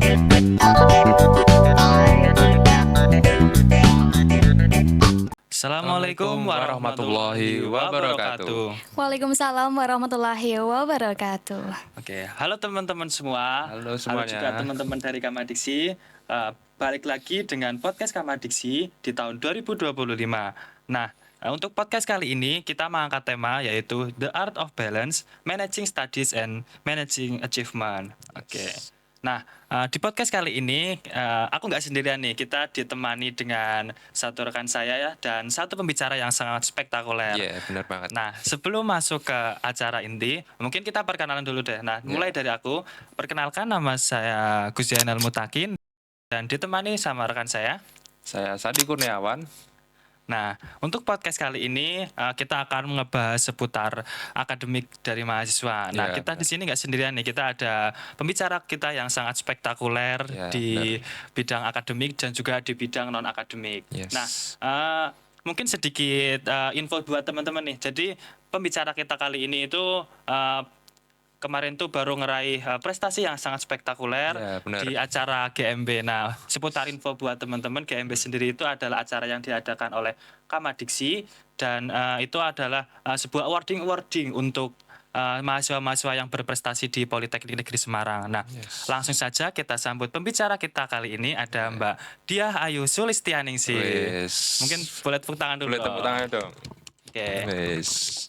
Assalamualaikum warahmatullahi wabarakatuh. Waalaikumsalam warahmatullahi wabarakatuh. Oke, halo teman-teman semua. Halo Halo semuanya. juga teman-teman dari Kamadiksi. Balik lagi dengan podcast Kamadiksi di tahun 2025. Nah, untuk podcast kali ini kita mengangkat tema yaitu The Art of Balance, Managing Studies and Managing Achievement. Oke. Nah, di podcast kali ini aku nggak sendirian nih. Kita ditemani dengan satu rekan saya ya dan satu pembicara yang sangat spektakuler. Iya, benar banget. Nah, sebelum masuk ke acara inti, mungkin kita perkenalan dulu deh. Nah, mulai dari aku. Perkenalkan, nama saya Gus Jainal Mutakin dan ditemani sama rekan saya. Saya Sadi Kurniawan. Nah, untuk podcast kali ini kita akan ngebahas seputar akademik dari mahasiswa. Nah, Ya, kita benar. di sini nggak sendirian nih. Kita ada pembicara kita yang sangat spektakuler Ya, di bidang akademik dan juga di bidang non akademik. Yes. Nah, mungkin sedikit info buat teman-teman nih. Jadi pembicara kita kali ini itu kemarin tuh baru ngeraih prestasi yang sangat spektakuler Ya, benar. di acara GMB. Nah, seputar info buat teman-teman, GMB sendiri itu adalah acara yang diadakan oleh Kamadiksi dan itu adalah sebuah awarding untuk mahasiswa-mahasiswa yang berprestasi di Politeknik Negeri Semarang. Nah, langsung saja kita sambut pembicara kita kali ini ada Mbak Diah Ayu Sulistianingsih. Wes. Mungkin boleh tepuk tangan dulu. Boleh tepuk tangan dong. Oke. Wes.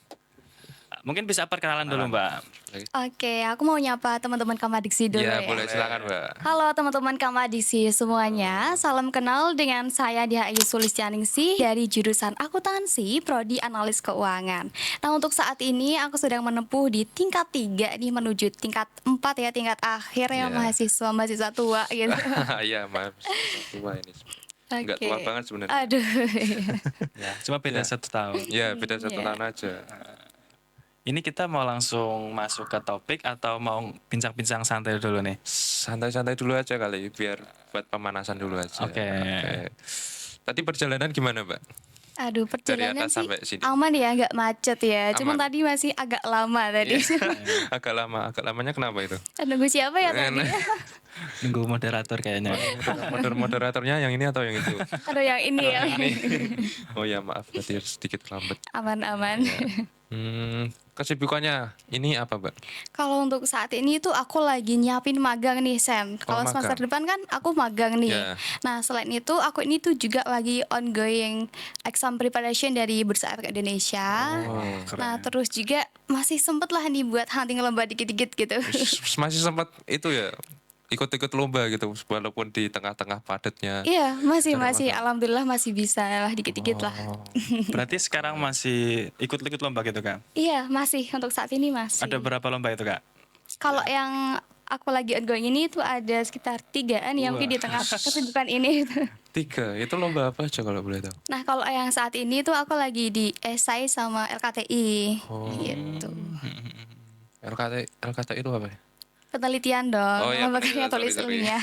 Mungkin bisa perkenalan dulu, Mbak. Oke, aku mau nyapa teman-teman Kamadiksi dulu Iya, ya. boleh silakan, Mbak. Halo teman-teman Kamadiksi semuanya, salam kenal dengan saya Diah Ayu Sulistianingsih dari jurusan Akuntansi Prodi Analis Keuangan. Nah, untuk saat ini aku sedang menempuh di tingkat 3 nih menuju tingkat 4 ya, tingkat akhir ya, Iya. mahasiswa tua gitu. Iya, maaf. Tua ini. Enggak Oke. tua banget sebenarnya. Aduh. Ya, cuma beda Ya. 1 tahun. Iya, beda 1 Iya. tahun aja. Ini kita mau langsung masuk ke topik atau mau bincang-bincang santai dulu nih? Santai-santai dulu aja kali, biar buat pemanasan dulu aja. Oke. Tadi perjalanan gimana, Mbak? Aduh, perjalanan atas sih sampai sini. aman ya, nggak macet ya. Cuman Aman. tadi masih agak lama tadi. Agak lama. Agak lamanya kenapa itu? Nunggu siapa ya tadi? Nunggu moderator kayaknya. Moderatornya yang ini atau yang itu? Aduh, yang ini ya. Oh ya, maaf tadi sedikit lambat. Aman-aman. Kesibukannya ini apa, Mbak? Kalau untuk saat ini tuh aku lagi nyiapin magang nih, Sen. Kalau magang. semester depan kan aku magang nih. Ya. Nah, selain itu aku ini tuh juga lagi ongoing exam preparation dari Bursa Efek Indonesia. Nah, terus juga masih sempet lah nih buat hunting lomba dikit-dikit gitu. Masih sempat itu ya, ikut-ikut lomba gitu, walaupun di tengah-tengah padatnya. Iya, masih alhamdulillah masih bisa lah dikit-dikit lah. Berarti sekarang masih ikut-ikut lomba gitu, Kak? Iya, masih untuk saat ini masih. Ada berapa lomba itu, Kak? Kalau yang aku lagi ongoing ini tuh ada sekitar 3-an ya, mungkin di tengah kesibukan ini. 3, itu lomba apa aja kalau boleh tahu? Nah, kalau yang saat ini tuh aku lagi di esai sama LKTI gitu. LKTI itu apa ya? Penelitian dong, Oh, iya, makanya penelitian, tulis sorry. ilmiah.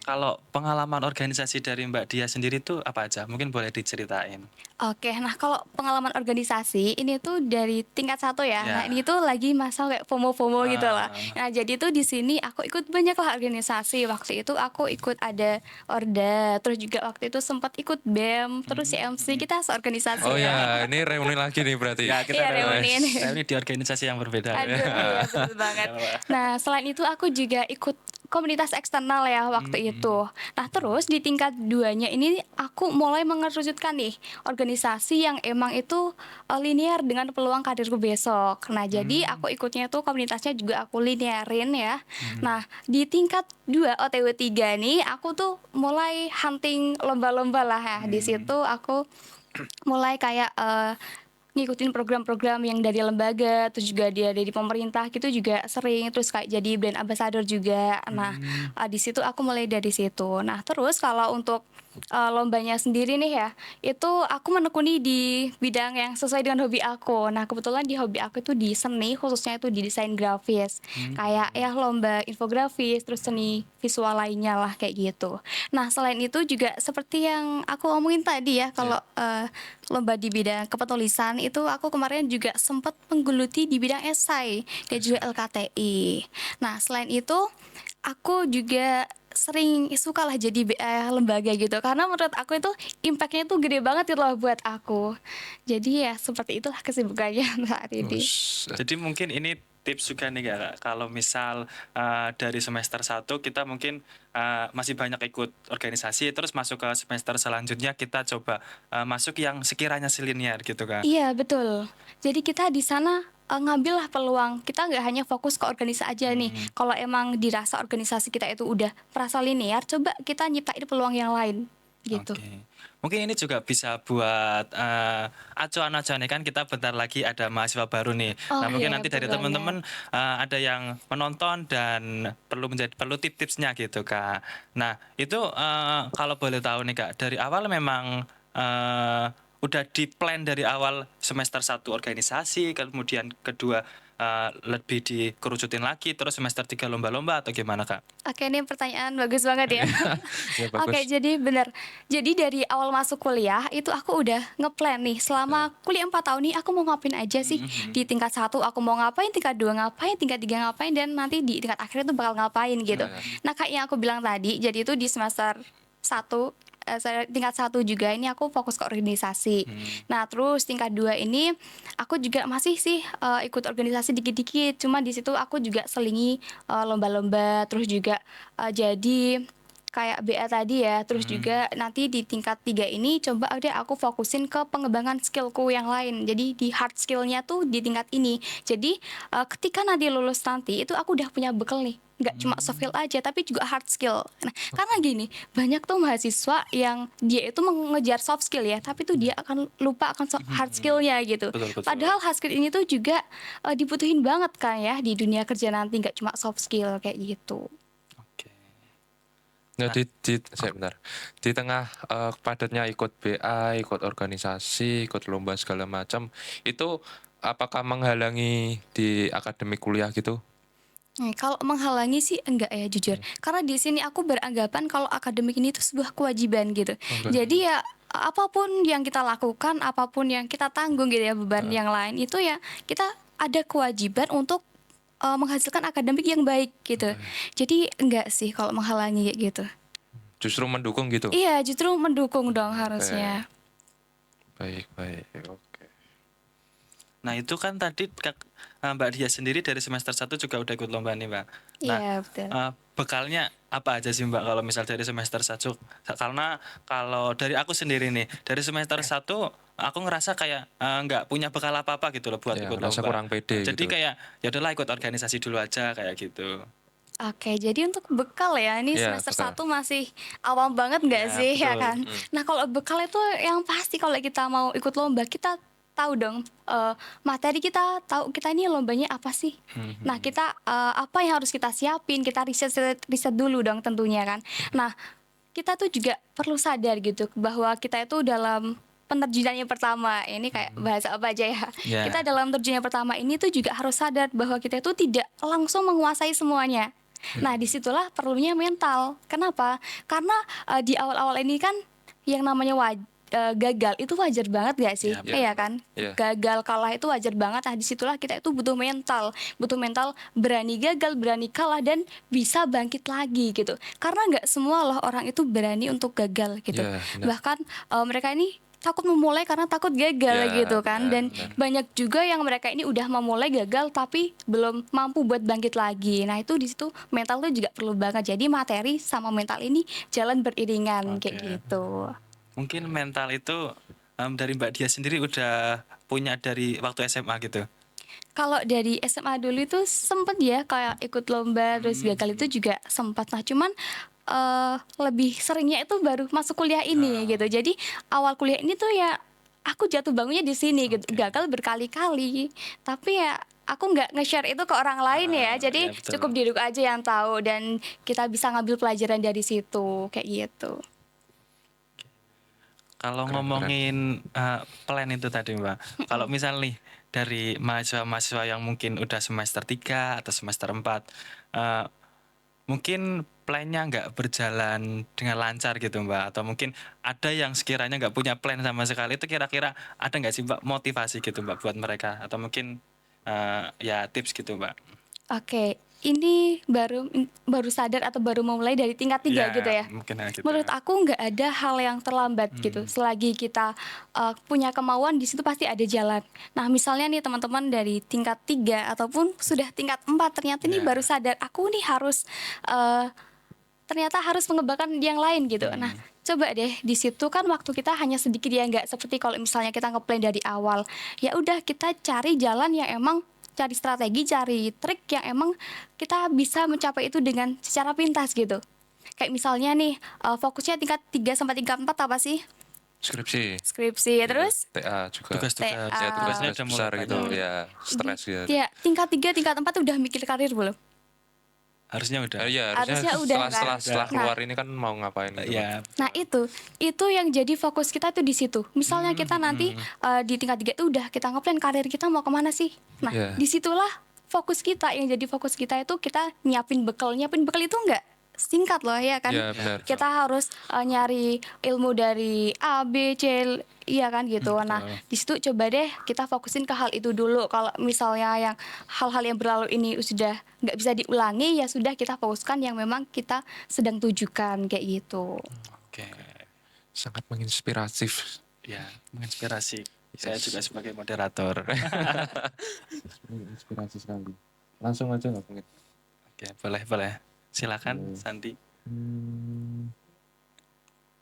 Kalau pengalaman organisasi dari Mbak Dia sendiri tuh apa aja? Mungkin boleh diceritain. Oke, nah kalau pengalaman organisasi ini tuh dari tingkat 1 ya. Ya. Nah, ini tuh lagi masa kayak FOMO-FOMO gitu lah. Nah, jadi tuh di sini aku ikut banyak lah organisasi. Waktu itu aku ikut ada Orda, terus juga waktu itu sempat ikut BEM, terus CMC, kita seorganisasi Oh ya. ya, ini reuni lagi nih berarti. Ya, kita Iya, reuni ini. reuni di organisasi yang berbeda. Aduh, iya betul banget. Nah, selain itu aku juga ikut komunitas eksternal ya waktu itu. Nah, terus di tingkat 2-nya ini aku mulai mengerucutkan nih organisasi yang emang itu linear dengan peluang karirku besok. Nah, jadi aku ikutnya tuh komunitasnya juga aku linearin ya. Nah, di tingkat 2 OTW 3 nih aku tuh mulai hunting lomba-lomba lah ya. Di situ aku mulai kayak ngikutin program-program yang dari lembaga, terus juga dia dari pemerintah gitu juga sering, terus kayak jadi brand ambassador juga. Nah, di situ aku mulai dari situ. Nah, terus kalau untuk lombanya sendiri nih ya, itu aku menekuni di bidang yang sesuai dengan hobi aku. Nah, kebetulan di hobi aku itu di seni, khususnya itu di desain grafis. Kayak ya lomba infografis, terus seni visual lainnya lah kayak gitu. Nah, selain itu juga seperti yang aku omongin tadi ya, kalau lomba di bidang kepenulisan itu aku kemarin juga sempat menggeluti di bidang esai dan juga LKTI. Nah, selain itu aku juga sering suka lah jadi lembaga gitu, karena menurut aku itu impactnya tuh gede banget gitu loh buat aku. Jadi ya seperti itulah kesibukannya saat ini. Jadi mungkin ini tips juga nih Kak, kalau misal dari semester 1 kita mungkin masih banyak ikut organisasi, terus masuk ke semester selanjutnya kita coba masuk yang sekiranya selinier gitu Kak. Iya betul. Jadi kita di sana ngambillah peluang. Kita nggak hanya fokus ke organisasi aja nih. Kalau emang dirasa organisasi kita itu udah merasa linear, coba kita nyiptain peluang yang lain gitu. Oke. Mungkin ini juga bisa buat acuan-acuan nih, kan kita bentar lagi ada mahasiswa baru nih. Oh Nah, mungkin iya nanti betul dari banget. teman-teman ada yang menonton dan perlu tip-tipsnya gitu, Kak. Nah, itu kalau boleh tahu nih, Kak, dari awal memang udah di-plan dari awal semester 1 organisasi, kemudian kedua lebih dikerucutin lagi, terus semester 3 lomba-lomba atau gimana, Kak? Oke, ini pertanyaan bagus banget ya. Ya Oke, bagus. jadi benar. Jadi dari awal masuk kuliah itu aku udah ngeplan nih, selama kuliah 4 tahun nih aku mau ngapain aja sih. Di tingkat 1 aku mau ngapain, tingkat 2 ngapain, tingkat 3 ngapain, dan nanti di tingkat akhir itu bakal ngapain gitu. Nah, kayak yang aku bilang tadi, jadi itu di semester 1 tingkat 1 juga ini aku fokus ke organisasi. Nah, terus tingkat 2 ini aku juga masih sih ikut organisasi dikit-dikit. Cuma di situ aku juga selingi lomba-lomba, terus juga jadi kayak BA tadi ya. Terus juga nanti di tingkat 3 ini coba deh aku fokusin ke pengembangan skillku yang lain. Jadi di hard skillnya tuh di tingkat ini. Jadi ketika nanti lulus nanti itu aku udah punya bekal nih, nggak cuma soft skill aja tapi juga hard skill. Nah, karena gini, banyak tuh mahasiswa yang dia itu mengejar soft skill ya, tapi tuh dia akan lupa akan hard skillnya gitu. Betul, betul. Padahal hard skill ini tuh juga dibutuhin banget kan ya di dunia kerja nanti, nggak cuma soft skill kayak gitu. Oke. Nah, saya bentar. Di tengah padatnya ikut BA, ikut organisasi, ikut lomba segala macam, itu apakah menghalangi di akademik kuliah gitu? Kalau menghalangi sih enggak ya jujur. Karena di sini aku beranggapan kalau akademik ini tuh sebuah kewajiban gitu. Jadi ya apapun yang kita lakukan, apapun yang kita tanggung gitu ya, beban yang lain itu ya kita ada kewajiban untuk menghasilkan akademik yang baik gitu. Jadi enggak sih kalau menghalangi kayak gitu. Justru mendukung gitu? Iya, justru mendukung dong harusnya. Baik, baik. Oke. Nah, itu kan tadi Mbak Dia sendiri dari semester 1 juga udah ikut lomba nih, Mbak. Nah, Iya, betul. bekalnya apa aja sih, Mbak, kalau misal dari semester 1? Karena kalau dari aku sendiri nih, dari semester 1 aku ngerasa kayak nggak punya bekal apa-apa gitu loh buat Ya, ikut merasa lomba. kurang pede Jadi gitu. kayak ya udahlah ikut organisasi dulu aja kayak gitu. Oke, jadi untuk bekal ya, ini Iya, semester bekal. 1 masih awam banget nggak Iya, sih, ya betul. kan? Nah, kalau bekal itu yang pasti kalau kita mau ikut lomba, kita tahu dong materi kita, tahu kita ini lombanya apa sih. Nah, kita apa yang harus kita siapin, kita riset dulu dong tentunya kan. Nah, kita tuh juga perlu sadar gitu bahwa kita itu dalam penerjunannya pertama ini kayak bahasa apa aja ya. Ya. Kita dalam terjun yang pertama ini tuh juga harus sadar bahwa kita itu tidak langsung menguasai semuanya. Nah, disitulah perlunya mental. Kenapa? Karena di awal-awal ini kan yang namanya gagal itu wajar banget gak sih? Yap. Iya kan? Iya. Gagal kalah itu wajar banget. Nah, disitulah kita itu butuh mental berani gagal, berani kalah, dan bisa bangkit lagi gitu. Karena nggak semua loh orang itu berani untuk gagal gitu. Iya, benar. Bahkan mereka ini takut memulai karena takut gagal Ya, gitu kan. benar, Dan benar. banyak juga yang mereka ini udah memulai gagal tapi belum mampu buat bangkit lagi. Nah, itu di situ mental tuh juga perlu banget. Jadi materi sama mental ini jalan beriringan kayak Oke. gitu. Mungkin mental itu dari Mbak Dia sendiri udah punya dari waktu SMA gitu. Kalau dari SMA dulu itu sempet ya kayak ikut lomba terus gagal itu juga sempat. Nah, cuman lebih seringnya itu baru masuk kuliah ini gitu. Jadi awal kuliah ini tuh ya aku jatuh bangunnya di sini gitu. Gagal berkali-kali. Tapi ya aku nggak nge-share itu ke orang lain ya. Jadi iya, betul. cukup diriku aja yang tahu dan kita bisa ngambil pelajaran dari situ kayak gitu. Kalau Keren, ngomongin plan itu tadi Mbak, kalau misal nih dari mahasiswa-mahasiswa yang mungkin udah semester 3 atau semester 4, eh, mungkin plannya nggak berjalan dengan lancar gitu Mbak, atau mungkin ada yang sekiranya nggak punya plan sama sekali, itu kira-kira ada nggak sih Mbak motivasi gitu Mbak buat mereka, atau mungkin ya tips gitu Mbak? Oke, ini baru sadar atau baru memulai dari tingkat 3 gitu Ya ya? mungkin gitu. Menurut aku nggak ada hal yang terlambat gitu. Selagi kita punya kemauan di situ pasti ada jalan. Nah, misalnya nih teman-teman dari tingkat 3 ataupun sudah tingkat 4 ternyata nih Ya. baru sadar aku nih harus ternyata harus mengembangkan yang lain gitu. Nah, coba deh di situ kan waktu kita hanya sedikit ya, nggak seperti kalau misalnya kita ngeplan dari awal. Ya udah kita cari jalan yang emang cari strategi, cari trik yang emang kita bisa mencapai itu dengan secara pintas gitu. Kayak misalnya nih fokusnya tingkat 3 sampai tingkat 4 apa sih? Skripsi. Skripsi. Ya, Terus TA juga. Tugas-tugas TA. Ya, tugasnya tugas udah besar mulai gitu banyak. ya, stres ya. ya tingkat 3, tingkat 4 udah mikir karir belum? Harusnya udah. Iya, Harusnya harusnya udah, setelah kan? setelah Nah. keluar ini kan mau ngapain gitu. Ya. Nah itu yang jadi fokus kita tuh di situ. Misalnya kita nanti di tingkat 3 itu udah kita ngeplan karir kita mau kemana sih. Nah Iya. disitulah fokus kita, yang jadi fokus kita itu kita nyiapin bekal itu enggak singkat loh ya kan. Iya, benar. Kita harus nyari ilmu dari A, B, C, iya kan gitu. Nah di situ coba deh kita fokusin ke hal itu dulu. Kalau misalnya yang hal-hal yang berlalu ini sudah nggak bisa diulangi, ya sudah kita fokuskan yang memang kita sedang tujukan kayak gitu. Oke. Sangat menginspiratif. Ya, menginspirasi. Saya juga sebagai moderator. Menginspirasi sekali. Langsung aja nggak mungkin. Oke, boleh. Silakan Santi.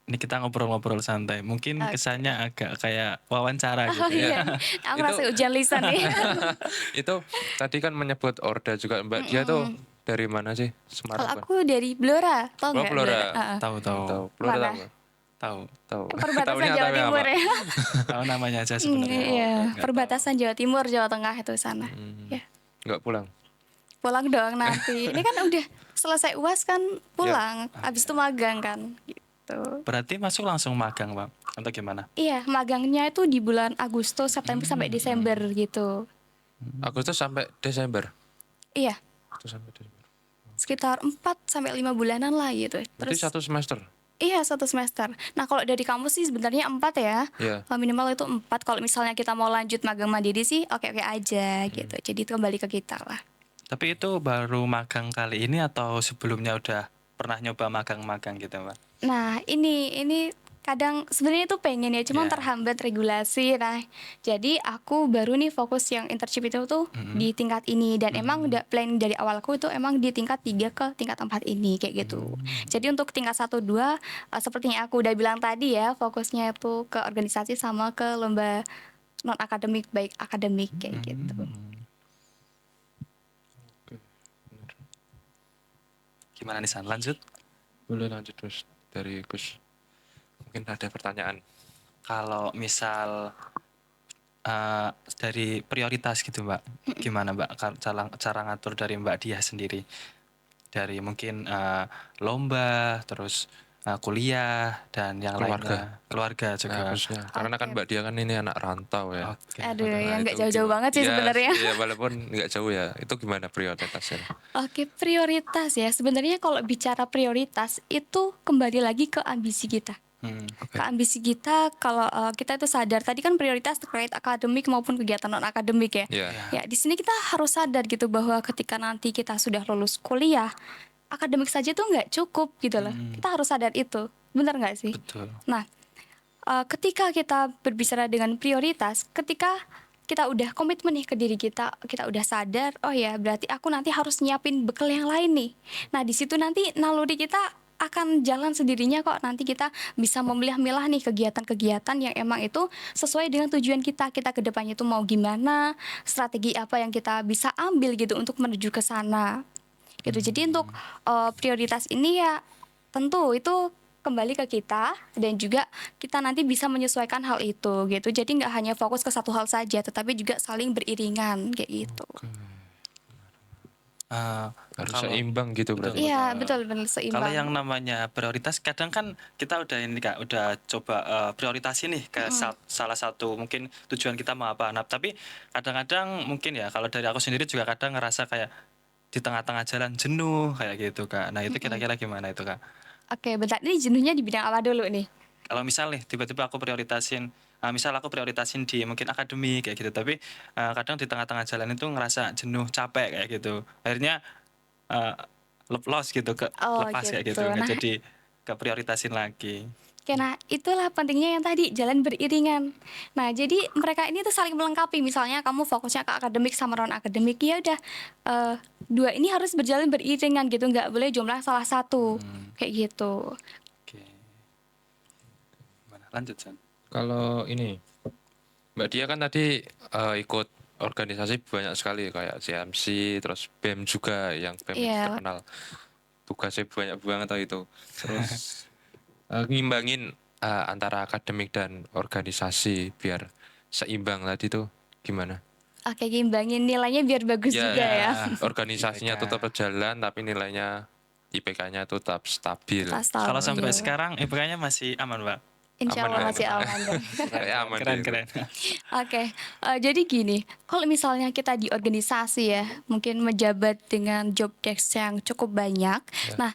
Ini kita ngobrol-ngobrol santai. Mungkin Oke. kesannya agak kayak wawancara Oh gitu ya. iya, aku Itu- rasa ujian lisan nih. Itu tadi kan menyebut Orda juga Mbak. Dia tuh dari mana sih? Kalau Semarang kan? aku dari Blora, tau Oh, nggak? Blora. Tahu. Tahu. Blora Mana? tahu nggak? Tahu. Tahu. Perbatasan Taunya Jawa tapi Timur apa? ya. Tahu namanya aja sebenarnya. Iya, Nggak perbatasan Jawa Timur, Jawa Tengah itu sana. Ya, Nggak pulang. pulang dong nanti. Ini kan udah selesai UAS kan pulang, abis itu magang kan gitu. tahu. Berarti masuk langsung magang, Pak. Atau gimana? Iya, magangnya itu di bulan Agustus, September sampai Desember gitu. Agustus sampai Desember. Iya, Agustus sampai Desember. sekitar 4 sampai 5 bulanan lah gitu. Berarti Terus satu semester. iya, 1 semester. Nah, kalau dari kampus sih sebenarnya 4 ya. Iya. Minimal itu 4. Kalau misalnya kita mau lanjut magang mandiri sih oke-oke aja gitu. Jadi itu kembali ke kita lah. Tapi itu baru magang kali ini atau sebelumnya udah pernah nyoba magang-magang gitu, Pak? Nah, ini kadang sebenarnya itu pengen ya, cuman Ya. terhambat regulasi. Nah, jadi aku baru nih fokus yang internship itu tuh di tingkat ini, dan emang udah planning dari awalku itu emang di tingkat 3 ke tingkat 4 ini kayak gitu. Jadi untuk tingkat 1 2 seperti yang aku udah bilang tadi ya, fokusnya itu ke organisasi sama ke lomba non akademik baik akademik kayak gitu. Oke. Benar. Gimana nih, San? Lanjut? Boleh lanjut terus dari Gus. Mungkin ada pertanyaan. Kalau misal dari prioritas gitu, Mbak, gimana Mbak cara ngatur dari Mbak Diah sendiri? Dari mungkin lomba, terus kuliah, dan yang lainnya. Keluarga juga. Harusnya. Karena kan Oke. Mbak Dia kan ini anak rantau ya. Oke. Aduh, Nah, yang nggak itu jauh-jauh gimana? banget sih Iya, sebenarnya. Iya, walaupun nggak jauh ya. Itu gimana prioritasnya? Oke, prioritas ya. Sebenarnya kalau bicara prioritas itu kembali lagi ke ambisi kita. Oke. Ke ambisi kita, kalau kita itu sadar tadi kan prioritas terkait akademik maupun kegiatan non akademik ya. Iya. Ya, di sini kita harus sadar gitu bahwa ketika nanti kita sudah lulus kuliah, akademik saja tuh nggak cukup gitu loh. Kita harus sadar itu. Benar nggak sih? Betul. Nah, ketika kita berbicara dengan prioritas, ketika kita udah komitmen nih ke diri kita udah sadar, oh ya berarti aku nanti harus nyiapin bekal yang lain nih. Nah, di situ nanti naluri kita akan jalan sendirinya kok. Nanti kita bisa memilah-milah nih kegiatan-kegiatan yang emang itu sesuai dengan tujuan kita ke depannya itu mau gimana, strategi apa yang kita bisa ambil gitu untuk menuju ke sana. Gitu. Jadi untuk prioritas ini ya tentu itu kembali ke kita, dan juga kita nanti bisa menyesuaikan hal itu gitu. Jadi nggak hanya fokus ke satu hal saja, tetapi juga saling beriringan kayak gitu. Harus Kalau seimbang gitu berarti. betul. Iya, betul benar Kalau seimbang. yang namanya prioritas kadang kan kita udah ini Kak, udah coba prioritasin nih ke salah satu mungkin tujuan kita mau apa. Nah, tapi kadang-kadang mungkin ya kalau dari aku sendiri juga kadang ngerasa kayak di tengah-tengah jalan jenuh kayak gitu Kak. Nah, itu kira-kira gimana itu Kak? Oke, bentar. Ini jenuhnya di bidang apa dulu nih? Kalau misal nih tiba-tiba aku prioritasin misal aku prioritasin di mungkin akademik kayak gitu, tapi kadang di tengah-tengah jalan itu ngerasa jenuh, capek kayak gitu. Akhirnya eh, loss gitu, Oh, lepas kayak gitu. gitu, nggak Nah, jadi keprioritasin lagi. oke, nah itulah pentingnya yang tadi jalan beriringan. Nah, jadi mereka ini tuh saling melengkapi. Misalnya kamu fokusnya ke akademik sama non akademik, ya udah dua ini harus berjalan beriringan gitu, nggak boleh jomplang salah satu kayak gitu. Oke. Gimana? Lanjut, San. Kalau ini Mbak Dia kan tadi ikut organisasi banyak sekali kayak CMC, terus BEM juga yang BEM itu Iya. terkenal. Tugasnya banyak banget tau itu. Terus ngimbangin antara akademik dan organisasi biar seimbang tadi tuh gimana? Oke, gimbangin nilainya biar bagus juga ya. Organisasinya IPK. tetap berjalan tapi nilainya IPK-nya tetap stabil. Tas Kalau sampai stabil. sekarang IPK-nya masih aman, Pak? Insya Aman, Allah aman. masih aman dong. Ya, aman Keren, deh. keren. Oke, jadi gini, kalau misalnya kita di organisasi ya, mungkin menjabat dengan job desk yang cukup banyak. Nah,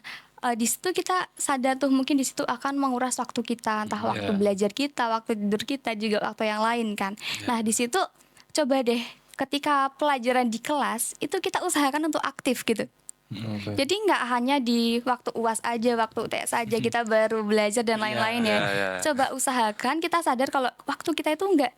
di situ kita sadar tuh mungkin di situ akan menguras waktu kita, entah waktu belajar kita, waktu tidur kita, juga waktu yang lain kan. Nah, di situ coba deh ketika pelajaran di kelas itu kita usahakan untuk aktif gitu. Oke. Jadi nggak hanya di waktu UAS aja, waktu UTS aja kita baru belajar dan lain-lain ya. Iya. Coba usahakan kita sadar kalau waktu kita itu nggak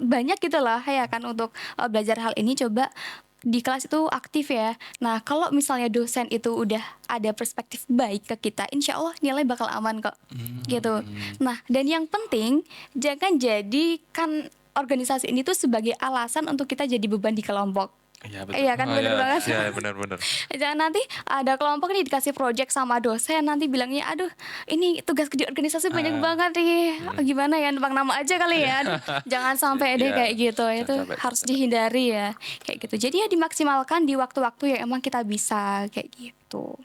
banyak gitu lah ya kan untuk belajar hal ini. Coba di kelas itu aktif ya. Nah, kalau misalnya dosen itu udah ada perspektif baik ke kita, insya Allah nilai bakal aman kok. Gitu. Nah, dan yang penting jangan jadikan organisasi ini tuh sebagai alasan untuk kita jadi beban di kelompok. Iya, betul. Iya kan, bener banget. Iya, benar-benar. Jangan nanti ada kelompok nih dikasih project sama dosen, nanti bilangnya aduh ini tugas di organisasi banyak banget nih, gimana ya, numpang nama aja kali ya. Aduh, jangan sampai deh Iya, kayak gitu. jangan Itu sampai. harus dihindari ya kayak gitu. Jadi ya dimaksimalkan di waktu-waktu yang emang kita bisa kayak gitu.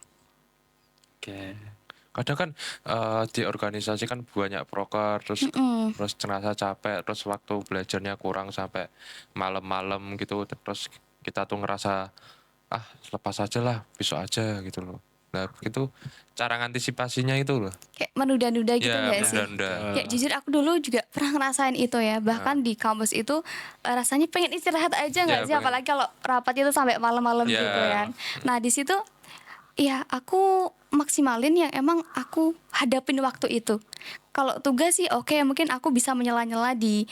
Oke. Kadang kan di organisasi kan banyak proker, terus terasa capek, terus waktu belajarnya kurang sampai malam-malam gitu, terus kita tuh ngerasa lepas aja lah, besok aja gitu loh. Nah itu cara ngantisipasinya itu loh. Kayak menunda-nunda gitu Ya, nggak sih? menunda-nunda. Kayak jujur aku dulu juga pernah ngerasain itu ya. Bahkan di kampus itu rasanya pengen istirahat aja nggak Ya, sih? pengen. Apalagi kalau rapat itu sampai malam-malam Ya. gitu kan. Nah di situ ya aku maksimalin yang emang aku hadapin waktu itu. Kalau tugas sih oke, mungkin aku bisa menyela-nyela di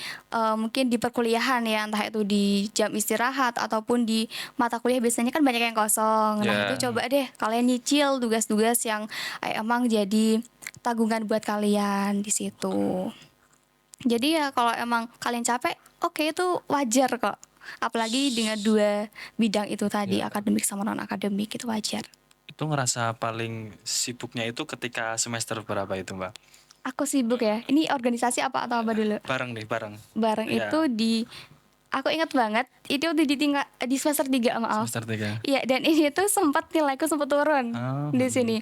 mungkin di perkuliahan ya, entah itu di jam istirahat ataupun di mata kuliah biasanya kan banyak yang kosong. Nah, Ya. itu coba deh kalian nyicil tugas-tugas yang emang jadi tanggungan buat kalian di situ. Jadi ya kalau emang kalian capek, oke itu wajar kok. Apalagi dengan dua bidang itu tadi, akademik sama non akademik, itu wajar. Itu ngerasa paling sibuknya itu ketika semester berapa itu, Mbak? Aku sibuk ya. Ini organisasi apa atau apa dulu? Bareng nih, bareng. Bareng Iya. itu aku ingat banget, itu di semester 3 maaf. Semester 3. Iya, dan ini tuh nilaiku sempat turun Oh, di sini.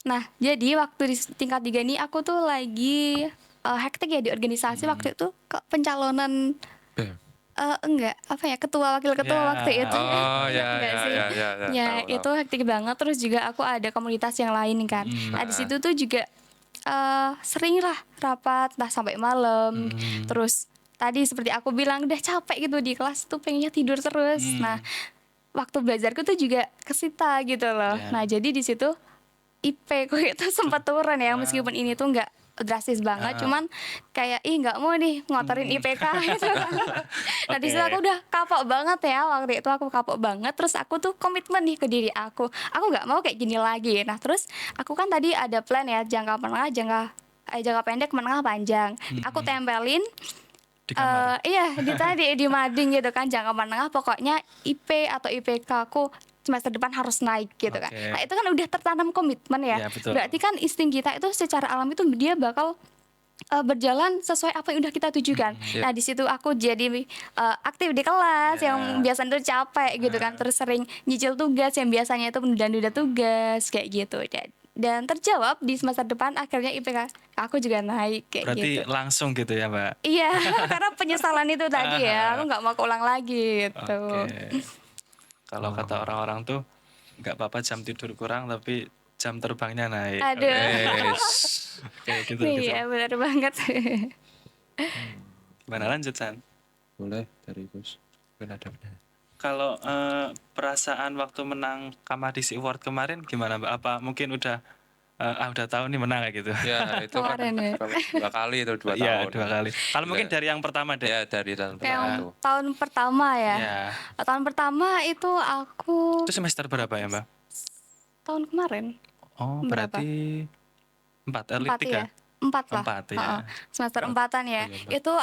Nah, jadi waktu di tingkat 3 ini aku tuh lagi hektik ya di organisasi waktu itu ke pencalonan BEM. enggak, apa ya, ketua wakil ketua Ya. waktu itu. Oh ya Enggak ya sih. ya Ya, tahu, itu hektik banget. Terus juga aku ada komunitas yang lain kan. Nah, di situ tuh juga sering lah rapat, entah sampai malam. Terus tadi seperti aku bilang udah capek gitu di kelas tuh pengennya tidur terus. Nah, waktu belajarku tuh juga kesita gitu loh. Ya. Nah, jadi di situ IP ku itu sempat turun ya, meskipun ini tuh nggak drastis banget, cuman kayak nggak mau nih ngotorin IPK gitu. Nah di situ Oke. aku udah kapok banget ya, waktu itu aku kapok banget. Terus aku tuh komitmen nih ke diri aku nggak mau kayak gini lagi. Nah terus aku kan tadi ada plan ya, jangka menengah, jangka pendek, menengah, panjang. Aku tempelin Di kamar. iya di mading gitu kan, jangka menengah pokoknya IP atau IPK aku semester depan harus naik gitu kan. Oke. Nah itu kan udah tertanam komitmen ya. Iya, betul. Berarti kan insting kita itu secara alam itu dia bakal berjalan sesuai apa yang udah kita tujukan. Iya. Nah, di situ aku jadi aktif di kelas Ya. yang biasanya tuh capek gitu kan, terus sering nyicil tugas yang biasanya itu menunda-nunda tugas kayak gitu. Dan terjawab di semester depan akhirnya IPK aku juga naik kayak Berarti gitu. langsung gitu ya, Mbak? Iya, karena penyesalan itu tadi ya, aku nggak mau keulang lagi gitu. Oke. Kalau kata orang-orang tuh nggak apa-apa jam tidur kurang tapi jam terbangnya naik. Aduh. Yes. Oke, gitu. Iya, benar banget. Gimana lanjut, San? Boleh dari Gus. Mungkin ada. Kalau perasaan waktu menang Kamadisi Award kemarin gimana, Mbak? Apa mungkin udah udah tahu nih menang kayak gitu? Ya, itu kan Kemarin ya. 2 kali itu 2 Iya, tahun. 2 kali. Kalau mungkin Iya. dari yang pertama deh. Ya, dari tahun pertama Yang itu. tahun pertama ya. Iya. Tahun pertama itu aku Itu semester berapa ya, Mbak? tahun kemarin Oh, Berapa? berarti 4, early 4 3. ya. 4 lah. 4 ya. Heeh. Semester 4-an ya. iya, 4. Itu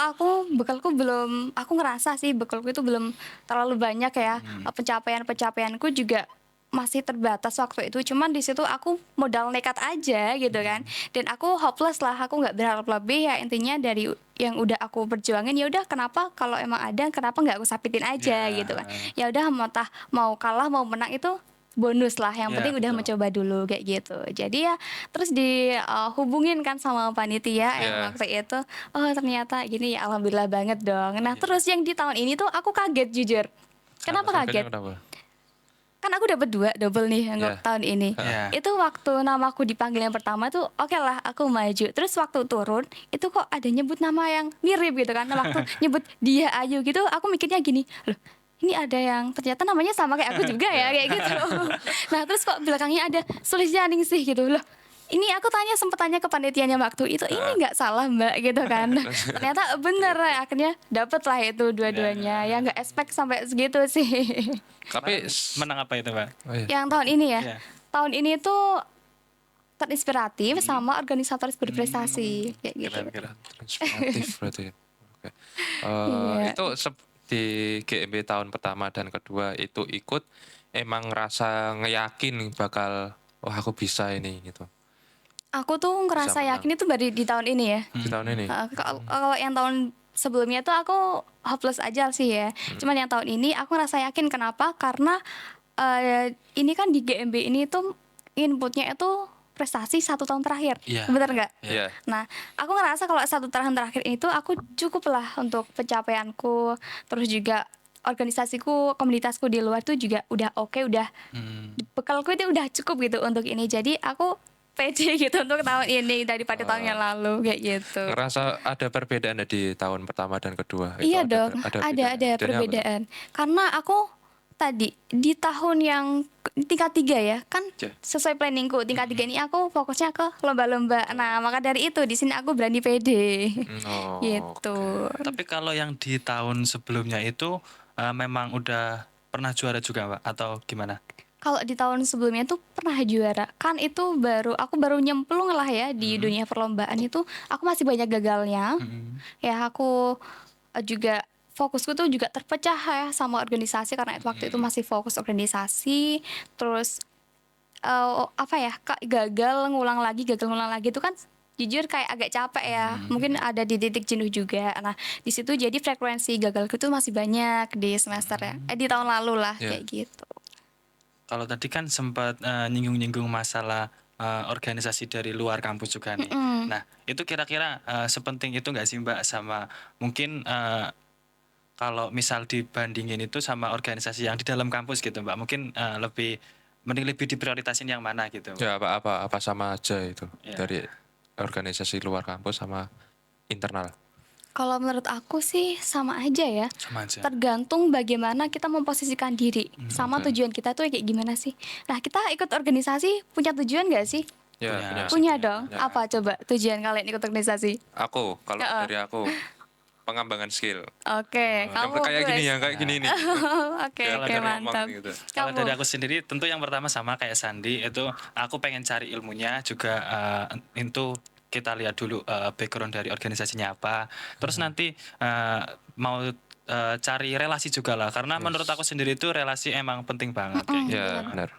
aku ngerasa sih bekalku itu belum terlalu banyak ya. Pencapaianku juga masih terbatas waktu itu. Cuman di situ aku modal nekat aja gitu kan. Dan aku hopeless lah, aku nggak berharap lebih ya, intinya dari yang udah aku perjuangin ya udah, kenapa kalau emang ada kenapa nggak aku sapitin aja Ya. gitu kan. Ya udah, mau kalah mau menang itu bonus lah, yang Ya, penting udah betul. mencoba dulu kayak gitu. Jadi ya terus dihubungin kan sama panitia yang Ya. waktu itu, oh ternyata gini ya, alhamdulillah banget dong. Nah terus yang di tahun ini tuh aku kaget jujur. Kenapa kaget? Kenapa? Kan aku dapat 2 double nih yang Ya. tahun ini. Ya. Itu waktu namaku dipanggil yang pertama tuh oke lah aku maju. Terus waktu turun itu kok ada nyebut nama yang mirip gitu kan. Nah, waktu nyebut dia Ayu gitu aku mikirnya gini, loh ini ada yang ternyata namanya sama kayak aku juga ya kayak gitu. Nah terus kok belakangnya ada Sulistianing sih gitu loh. Ini aku sempet tanya ke panitianya waktu itu, ini nggak salah Mbak gitu kan. Ternyata bener, akhirnya dapet lah itu dua-duanya. Ya nggak expect sampai segitu sih. Tapi Menang apa itu, Mbak? oh iya. Yang tahun ini ya. Iya. Tahun ini tuh terinspiratif sama organisatoris berprestasi kayak gitu. Keren. Inspiratif berarti. Oke. Iya. Itu di GMB tahun pertama dan kedua itu ikut emang rasa ngeyakin bakal wah aku bisa ini gitu. Aku tuh ngerasa menang. yakin itu baru di tahun ini ya. Di tahun ini. Kalau yang tahun sebelumnya tuh aku hopeless aja sih ya. Cuman yang tahun ini aku ngerasa yakin, kenapa? Karena ini kan di GMB ini tuh inputnya itu prestasi 1 tahun terakhir. Iya. Bener nggak? Iya. Nah, aku ngerasa kalau 1 tahun terakhir itu aku cukup lah untuk pencapaianku, terus juga organisasiku, komunitasku di luar tuh juga udah oke, udah bekalku itu udah cukup gitu untuk ini. Jadi aku pede gitu untuk tahun ini daripada tahun yang lalu kayak gitu. Ngerasa ada perbedaan di tahun pertama dan kedua. Itu Iya dong, bedanya ada apa tuh? perbedaan. Karena aku tadi di tahun yang tingkat 3 ya, kan Ya. sesuai planningku tingkat 3 ini aku fokusnya ke lomba-lomba. Nah, maka dari itu di sini aku berani pede. Oh, Gitu. Tapi kalau yang di tahun sebelumnya itu memang udah pernah juara juga, Mbak? Atau gimana? Kalau di tahun sebelumnya tuh pernah juara. Kan itu aku baru nyemplung lah ya di dunia perlombaan itu, aku masih banyak gagalnya. Ya aku juga fokusku tuh juga terpecah ya sama organisasi, karena waktu itu masih fokus organisasi. Terus gagal ngulang lagi itu kan jujur kayak agak capek ya. Mungkin ada di titik jenuh juga. Nah di situ jadi frekuensi gagalku tuh masih banyak di semester ya, di tahun lalu lah Ya. kayak gitu. Kalau tadi kan sempat nyinggung-nyinggung masalah organisasi dari luar kampus juga nih. Nah, itu kira-kira sepenting itu nggak sih, Mbak, sama mungkin kalau misal dibandingin itu sama organisasi yang di dalam kampus gitu, Mbak, mungkin mending lebih diprioritasin yang mana gitu, Mbak? Ya apa sama aja itu Ya. dari organisasi luar kampus sama internal. Kalau menurut aku sih sama aja ya. Sama aja. Tergantung bagaimana kita memposisikan diri sama tujuan kita tuh kayak gimana sih. Nah kita ikut organisasi punya tujuan gak sih? Punya. Punya dong. Ya. Apa coba tujuan kalian ikut organisasi? Kalau dari aku pengembangan skill. Oke, kamu Kayak gini Gus. ya, kayak gini nih. Oke, Biar oke, ada ngomong mantap. gitu. Kalau Kamu. dari aku sendiri tentu yang pertama sama kayak Sandi, itu aku pengen cari ilmunya juga, itu kita lihat dulu background dari organisasinya apa. Terus nanti mau cari relasi juga lah, karena menurut aku sendiri itu relasi emang penting banget kayak gitu. Ya, benar.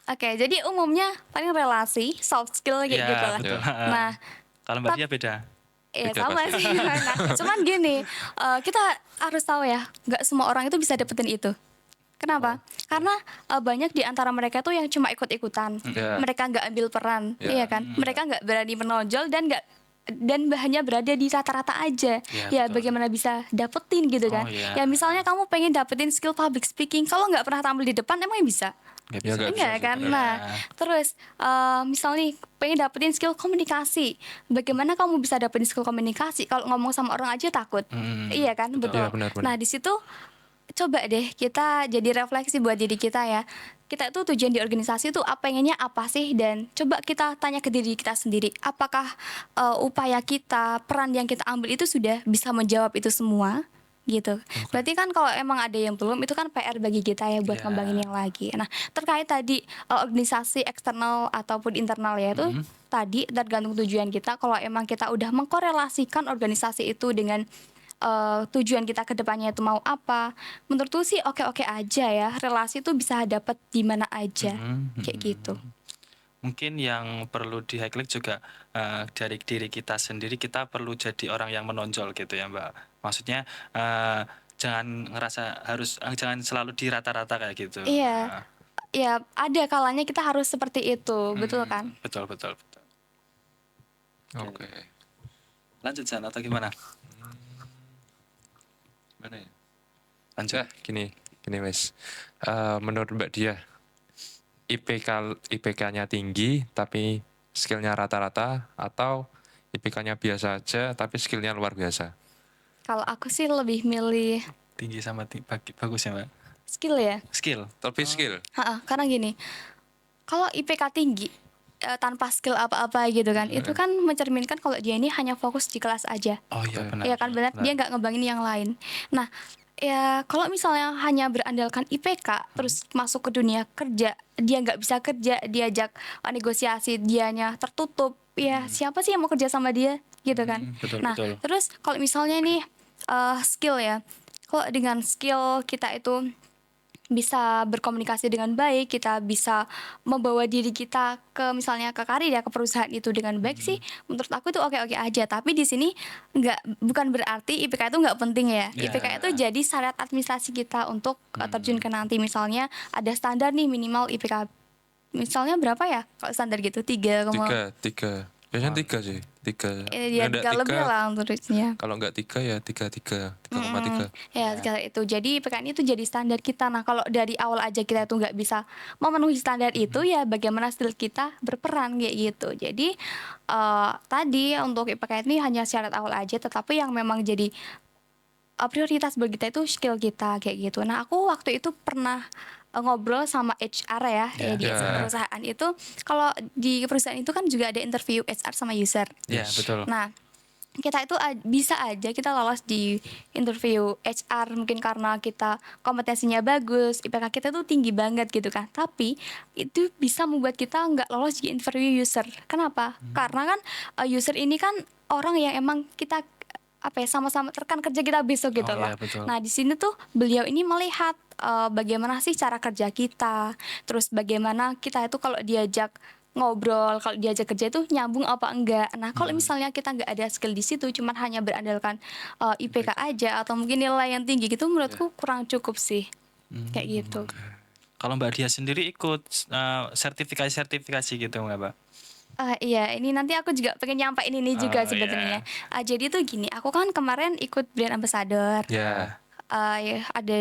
Oke, jadi umumnya paling relasi, soft skill kayak Iya, gitu lah. betul. Nah, Kalau Mbak Dia beda. Ya Beda sama pasti. sih. Nah, cuman gini, kita harus tahu ya, nggak semua orang itu bisa dapetin itu. Kenapa? Karena banyak di antara mereka tuh yang cuma ikut-ikutan. Ya. Mereka nggak ambil peran, Ya. iya kan? Mereka nggak berani menonjol dan hanya berada di rata-rata aja. Ya, Ya, betul. bagaimana bisa dapetin gitu kan? Oh, iya. Ya misalnya kamu pengen dapetin skill public speaking, kalau nggak pernah tampil di depan, emang bisa? Nggak Ya, bisa. nggak Enggak bisa kan? juga. Nah, terus misalnya nih pengen dapetin skill komunikasi. Bagaimana kamu bisa dapetin skill komunikasi kalau ngomong sama orang aja takut? Iya kan? betul. Betul. Iya, benar-benar. Nah, di situ coba deh kita jadi refleksi buat diri kita ya. Kita tuh tujuan di organisasi tuh pengennya apa sih, dan coba kita tanya ke diri kita sendiri, apakah upaya kita, peran yang kita ambil itu sudah bisa menjawab itu semua gitu. Berarti kan kalau emang ada yang belum, itu kan PR bagi kita ya buat Ya. ngembangin yang lagi. Nah, terkait tadi organisasi eksternal ataupun internal ya, itu tadi tergantung tujuan kita. Kalau emang kita udah mengkorelasikan organisasi itu dengan tujuan kita ke depannya itu mau apa, menurutku sih oke-oke aja ya. Relasi tuh bisa dapat di mana aja, kayak gitu. Mungkin yang perlu di highlight juga dari diri kita sendiri, kita perlu jadi orang yang menonjol gitu ya Mbak. Maksudnya jangan ngerasa jangan selalu di rata-rata kayak gitu. Iya, ya ada kalanya kita harus seperti itu, betul kan? Betul, betul, betul. Oke. Lanjut San atau gimana? Mana ya? Lanjut. Gini Mas. Menurut Mbak Dia, IPK-nya tinggi tapi skillnya rata-rata, atau IPK-nya biasa aja tapi skillnya luar biasa? Kalau aku sih lebih milih Tinggi sama bagus ya Mbak. skill ya. Skill. Tapi skill. Karena gini, kalau IPK tinggi tanpa skill apa-apa gitu kan, itu kan mencerminkan kalau dia ini hanya fokus di kelas aja. Oh iya benar. Iya kan, benar, dia nggak ngembangin yang lain. Nah, ya kalau misalnya hanya berandalkan IPK terus masuk ke dunia kerja, dia nggak bisa kerja, diajak negosiasi dianya tertutup, ya siapa sih yang mau kerja sama dia gitu kan. betul, Nah, betul. terus kalau misalnya nih skill ya, kalau dengan skill kita itu bisa berkomunikasi dengan baik, kita bisa membawa diri kita ke misalnya ke karir ya, ke perusahaan itu dengan baik sih, menurut aku itu oke-oke aja. Tapi di sini bukan berarti IPK itu nggak penting ya. Ya. IPK itu jadi syarat administrasi kita untuk terjun ke nanti. Misalnya ada standar nih minimal IPK, misalnya berapa ya kalau standar gitu, 3, Tiga. Biasanya 3 sih. 3. ya Nggak 3 lebih lah terusnya. Kalau nggak 3 ya 3,3. Ya, sekitar itu. Jadi PKN itu jadi standar kita. Nah, kalau dari awal aja kita tuh nggak bisa memenuhi standar itu, ya bagaimana skill kita berperan kayak gitu. Jadi tadi untuk IPK ini hanya syarat awal aja, tetapi yang memang jadi prioritas bagi kita itu skill kita kayak gitu. Nah, aku waktu itu pernah ngobrol sama HR ya, di perusahaan itu. Kalau di perusahaan itu kan juga ada interview HR sama user. Iya, betul. Nah, kita itu bisa aja kita lolos di interview HR mungkin karena kita kompetensinya bagus, IPK kita tuh tinggi banget gitu kan. Tapi itu bisa membuat kita nggak lolos di interview user. Kenapa? Karena kan user ini kan orang yang emang kita sama-sama rekan kerja kita besok gitu Oh, loh. iya, betul. Nah, di sini tuh beliau ini melihat bagaimana sih cara kerja kita, terus bagaimana kita itu kalau diajak ngobrol, kalau diajak kerja itu nyambung apa enggak. Nah, kalau misalnya kita nggak ada skill di situ, cuman hanya berandalkan IPK aja atau mungkin nilai yang tinggi gitu, menurutku kurang cukup sih. Kayak gitu. Kalau Mbak Dia sendiri ikut sertifikasi gitu nggak Mbak? Iya, ini nanti aku juga pengen nyampein ini juga Oh, sebetulnya. Jadi tuh gini, aku kan kemarin ikut brand ambassador. Ya. Ya, ada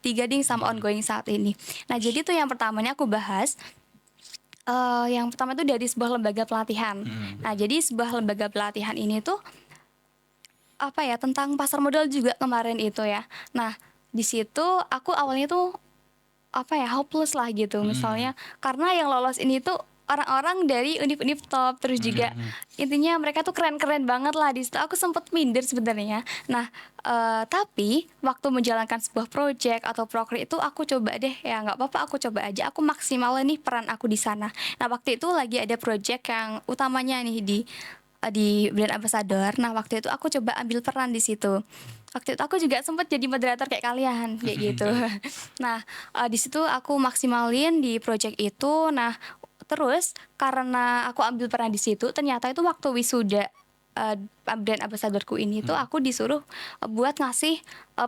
3 ding sama ongoing saat ini. Nah, jadi tuh yang pertamanya aku bahas, yang pertama itu dari sebuah lembaga pelatihan. Nah, jadi sebuah lembaga pelatihan ini tuh tentang pasar modal juga kemarin itu ya. Nah, di situ aku awalnya tuh hopeless lah gitu, misalnya karena yang lolos ini tuh orang-orang dari univ-univ top, terus juga intinya mereka tuh keren-keren banget lah. Di situ aku sempet minder sebenarnya. Nah, tapi waktu menjalankan sebuah project atau proker itu aku coba deh, ya nggak apa-apa, aku coba aja, aku maksimalin nih peran aku di sana. Nah, waktu itu lagi ada project yang utamanya nih di brand ambassador. Nah, waktu itu aku coba ambil peran di situ. Waktu itu aku juga sempat jadi moderator kayak kalian kayak gitu. Nah, di situ aku maksimalin di project itu. Nah, terus karena aku ambil peran di situ, ternyata itu waktu wisuda brand ambassadorku ini tuh aku disuruh buat ngasih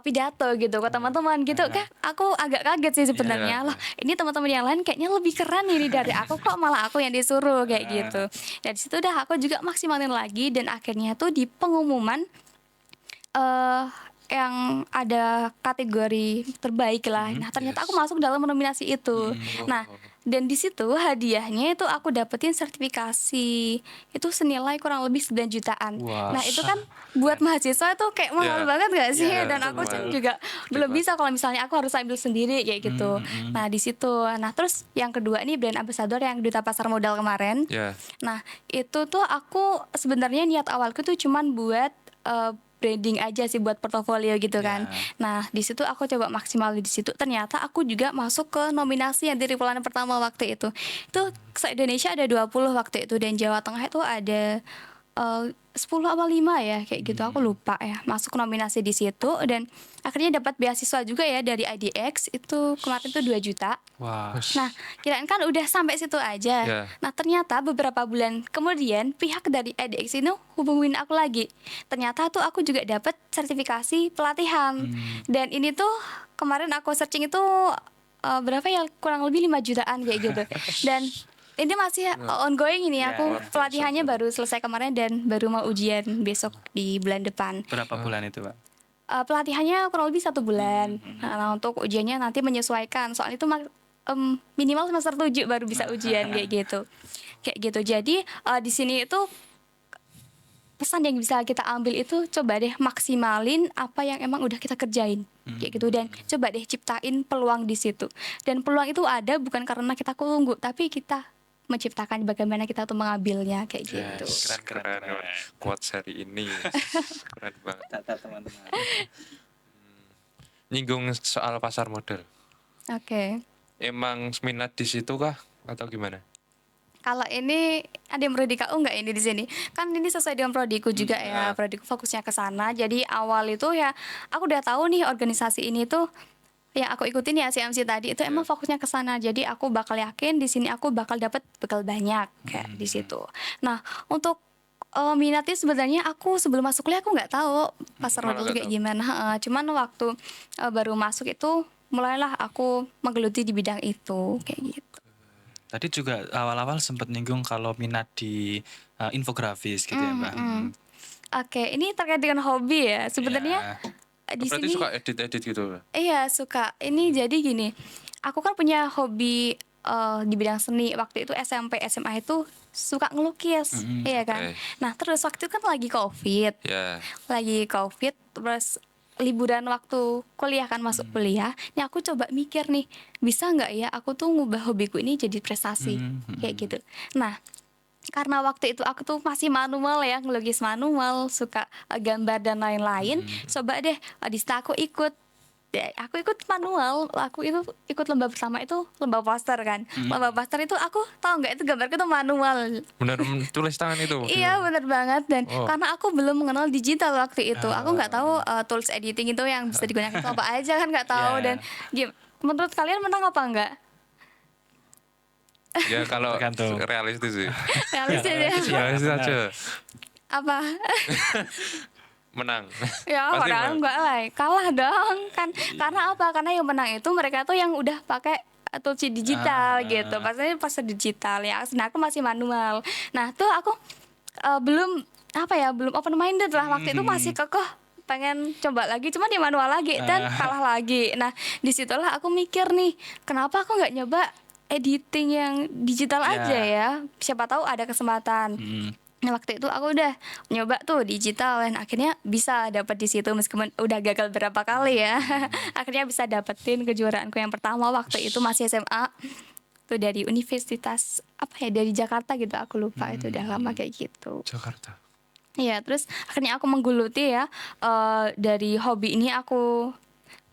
pidato gitu ke teman-teman gitu kan. Aku agak kaget sih sebenarnya. Lah, ini teman-teman yang lain kayaknya lebih keren ini dari aku, kok malah aku yang disuruh kayak gitu. Dari situ udah aku juga maksimalin lagi, dan akhirnya tuh di pengumuman yang ada kategori terbaik lah. Nah, ternyata aku masuk dalam nominasi itu. Nah, dan di situ hadiahnya itu aku dapetin sertifikasi itu senilai kurang lebih 9 jutaan. Wah. Nah, itu kan buat mahasiswa itu kayak mahal banget gak sih? Iya, Dan itu aku mahal. juga belum Gede bisa kalau misalnya aku harus ambil sendiri kayak gitu. Nah, di situ. Nah, terus yang kedua nih brand ambassador yang Duta Pasar Modal kemarin. Ya. Nah, itu tuh aku sebenarnya niat awalku tuh cuman buat branding aja sih, buat portofolio gitu kan. Nah, di situ aku coba maksimal di situ. Ternyata aku juga masuk ke nominasi yang di triwulan pertama waktu itu. Itu se-Indonesia ada 20 waktu itu, dan Jawa Tengah itu ada 10 apa 5 ya kayak gitu, aku lupa ya. Masuk nominasi di situ, dan akhirnya dapat beasiswa juga ya dari IDX itu kemarin tuh 2 juta. Wah. Nah, kirain kan udah sampai situ aja. Ya. Nah, ternyata beberapa bulan kemudian pihak dari IDX ini hubungin aku lagi. Ternyata tuh aku juga dapat sertifikasi pelatihan. Dan ini tuh kemarin aku searching itu berapa ya, kurang lebih 5 jutaan kayak gitu. Dan ini masih ongoing ini, aku pelatihannya baru selesai kemarin dan baru mau ujian besok di bulan depan. Berapa bulan itu, Pak? Pelatihannya kurang lebih 1 bulan. Nah, untuk ujiannya nanti menyesuaikan. Soal itu minimal semester 7 baru bisa ujian kayak gitu. Kayak gitu. Jadi di sini itu pesan yang bisa kita ambil itu coba deh maksimalin apa yang emang udah kita kerjain kayak gitu, dan coba deh ciptain peluang di situ. Dan peluang itu ada bukan karena kita tunggu, tapi kita menciptakan bagaimana kita tuh mengambilnya kayak gitu. Keren. Quote seri ini. Keren banget. Catat teman-teman. Nyinggung soal pasar modal. Oke. Emang minat di situ kah atau gimana? Kalau ini ada yang prodi KU nggak ini di sini? Kan ini sesuai dengan prodiku juga ya. Prodiku fokusnya ke sana. Jadi awal itu ya aku udah tahu nih organisasi ini tuh yang aku ikutin ya, CMC tadi itu emang fokusnya ke sana. Jadi aku bakal yakin di sini aku bakal dapat bekal banyak kayak di situ. Nah, untuk minatnya sebenarnya aku sebelum masuk kuliah aku nggak tahu pasar modal kayak gimana. Cuman waktu baru masuk itu mulailah aku menggeluti di bidang itu kayak gitu. Tadi juga awal-awal sempat nyinggung kalau minat di infografis gitu ya, Mbak. Oke, ini terkait dengan hobi ya. Sebenarnya di Berarti sini suka edit-edit gitu? iya suka. Ini jadi gini, aku kan punya hobi di bidang seni. Waktu itu SMP SMA itu suka ngelukis, iya kan. Nah, terus waktu itu kan lagi COVID. Ya. Lagi COVID, terus liburan waktu kuliah kan, masuk kuliah. Nih aku coba mikir nih, bisa nggak ya aku tuh ngubah hobiku ini jadi prestasi kayak gitu. Nah, karena waktu itu aku tuh masih manual ya, ngelukis manual, suka gambar dan lain-lain. Coba deh di situ aku ikut manual. Aku itu ikut lomba pertama itu lomba poster kan. Lomba poster itu aku tahu nggak, itu gambarku tuh manual. Benar tulis tangan itu? Iya bener banget. Dan karena aku belum mengenal digital waktu itu, aku nggak tahu tools editing itu yang bisa digunakan itu apa aja kan, nggak tahu. Dan menurut kalian menang apa enggak? Ya kalau Tergantung. realistis sih. Realistis ya. Realistis aja. Apa? Menang. Ya Pasti padahal menang. enggak lah, kalah dong kan. Karena apa? Karena yang menang itu mereka tuh yang udah pakai tools digital gitu. Pastinya pas digital ya. Nah, aku masih manual. Nah, tuh aku belum belum open minded lah waktu itu, masih kekeh pengen coba lagi, cuma di manual lagi dan kalah lagi. Nah, disitulah aku mikir nih, kenapa aku nggak nyoba editing yang digital aja ya? Siapa tahu ada kesempatan. Nah, waktu itu aku udah nyoba tuh digital dan akhirnya bisa dapet di situ meskipun udah gagal berapa kali ya. Akhirnya bisa dapetin kejuaraanku yang pertama waktu itu masih SMA. Itu dari universitas dari Jakarta gitu, aku lupa itu udah lama kayak gitu. Jakarta. Iya, terus akhirnya aku menggeluti ya, dari hobi ini aku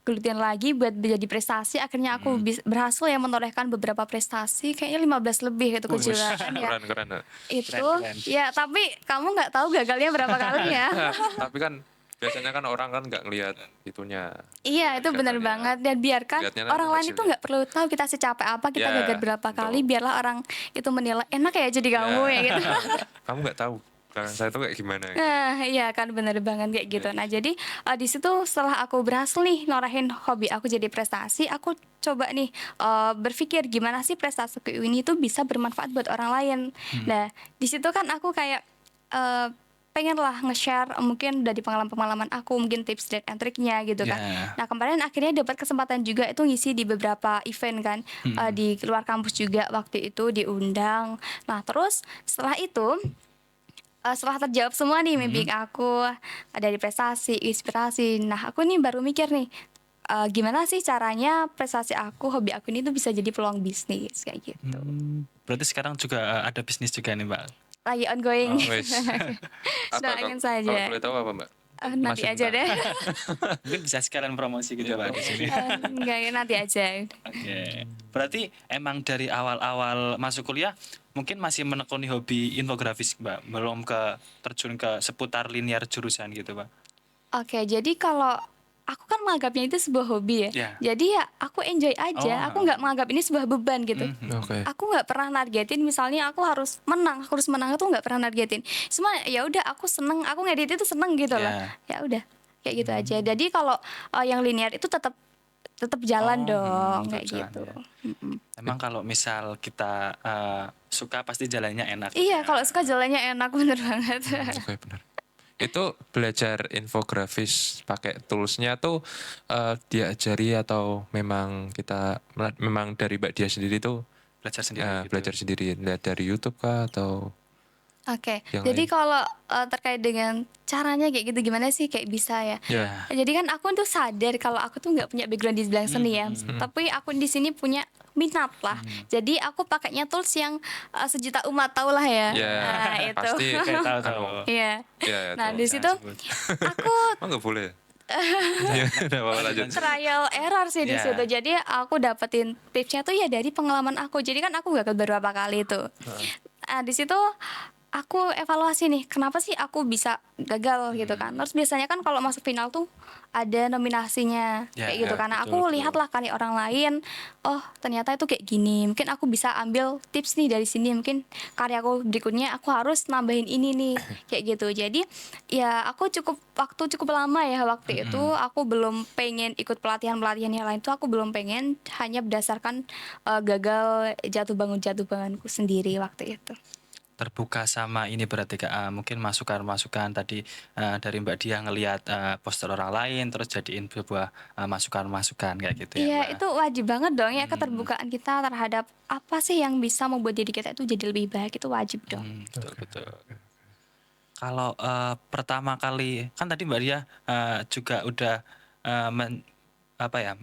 gelutin lagi buat jadi prestasi. Akhirnya aku berhasil ya menorehkan beberapa prestasi, kayaknya 15 lebih gitu kejuaraan ya. Keren. Itu ya, tapi kamu nggak tahu gagalnya berapa kali ya. Tapi kan biasanya kan orang kan nggak ngelihat itunya. Iya, itu benar banget. Dan biarkan Lihatnya orang lain itu hasilnya. nggak perlu tahu kita secapek apa, kita Ya, gagal berapa betul. kali, biarlah orang itu menilai enak ya jadi kamu ya gitu. Kamu nggak tahu. belakang saya itu kayak gimana gitu. Nah, iya kan bener banget kayak gitu. Nah, jadi di situ setelah aku berhasil nih norahin hobi aku jadi prestasi, aku coba nih berpikir gimana sih prestasiku ini tuh bisa bermanfaat buat orang lain. Nah, di situ kan aku kayak eh, pengen lah nge-share mungkin dari pengalaman-pengalaman aku, mungkin tips dan triknya gitu kan. Ya. Nah, kemarin akhirnya dapat kesempatan juga itu ngisi di beberapa event kan, di luar kampus juga waktu itu diundang. Nah, terus setelah itu setelah terjawab semua nih mimpi aku dari prestasi, inspirasi. Nah, aku nih baru mikir nih, gimana sih caranya prestasi aku, hobi aku ini tuh bisa jadi peluang bisnis kayak gitu. Berarti sekarang juga ada bisnis juga nih, Mbak. Lagi ongoing. Wes. Apa Doain kalau saja. boleh tahu apa Mbak? Nanti Masih aja bentar. deh. Mungkin bisa sekalian promosi gitu, Mbak, di sini. Enggak, nanti aja. Oke. Berarti emang dari awal-awal masuk kuliah mungkin masih menekuni hobi infografis, Mbak. Belum ke terjun ke seputar linear jurusan gitu, Mbak. Oke, jadi kalau aku kan menganggapnya itu sebuah hobi ya. Ya. Jadi ya aku enjoy aja. Oh. Aku nggak menganggap ini sebuah beban gitu. Oke. Aku nggak pernah nargetin misalnya aku harus menang itu nggak pernah nargetin. Cuma ya udah aku seneng, aku ngedit itu seneng gitu loh. Ya udah kayak gitu aja. Jadi kalau yang linear itu tetap jalan dong tetap kayak jalan, gitu. ya. Emang kalau misal kita suka pasti jalannya enak. Iya, kalau suka jalannya enak bener banget. Oke, benar. Itu belajar infografis pakai toolsnya tuh diajari atau memang memang dari Mbak Dia sendiri tuh Belajar sendiri gitu. belajar sendiri lihat dari YouTube kah atau Oke, yang jadi lain? kalau terkait dengan caranya kayak gitu gimana sih kayak bisa ya? Ya. Jadi kan aku tuh sadar kalau aku tuh nggak punya background di bidang seni ya, tapi aku di sini punya minat lah. Jadi aku pakainya tools yang sejuta umat tau lah ya. Ya, Nah, itu. pasti Oke, tahu. Iya. Ya, Nah, tahu. di situ aku Oh, nggak boleh. Ya, udah apa lanjut. trial error sih di Iya. situ. Jadi aku dapetin tipsnya tuh ya dari pengalaman aku. Jadi kan aku gagal beberapa kali itu. Nah, di situ aku evaluasi nih, kenapa sih aku bisa gagal gitu kan. Terus biasanya kan kalau masuk final tuh ada nominasinya Ya, kayak gitu ya, karena betul, aku betul. lihatlah karya orang lain, oh ternyata itu kayak gini. Mungkin aku bisa ambil tips nih dari sini. Mungkin karyaku berikutnya aku harus nambahin ini nih kayak gitu. Jadi ya aku cukup lama ya waktu itu aku belum pengen ikut pelatihan-pelatihan yang lain tuh aku belum pengen, hanya berdasarkan gagal jatuh bangunku sendiri waktu itu. Terbuka sama ini berarti Kak, mungkin masukan-masukan tadi dari Mbak Dia ngelihat poster orang lain terus jadiin sebuah masukan-masukan kayak gitu ya, Iya, Mbak. itu wajib banget dong ya keterbukaan kita terhadap apa sih yang bisa membuat diri kita itu jadi lebih baik, itu wajib dong. Betul, betul. Kalau pertama kali kan tadi Mbak Dia juga udah apa ya,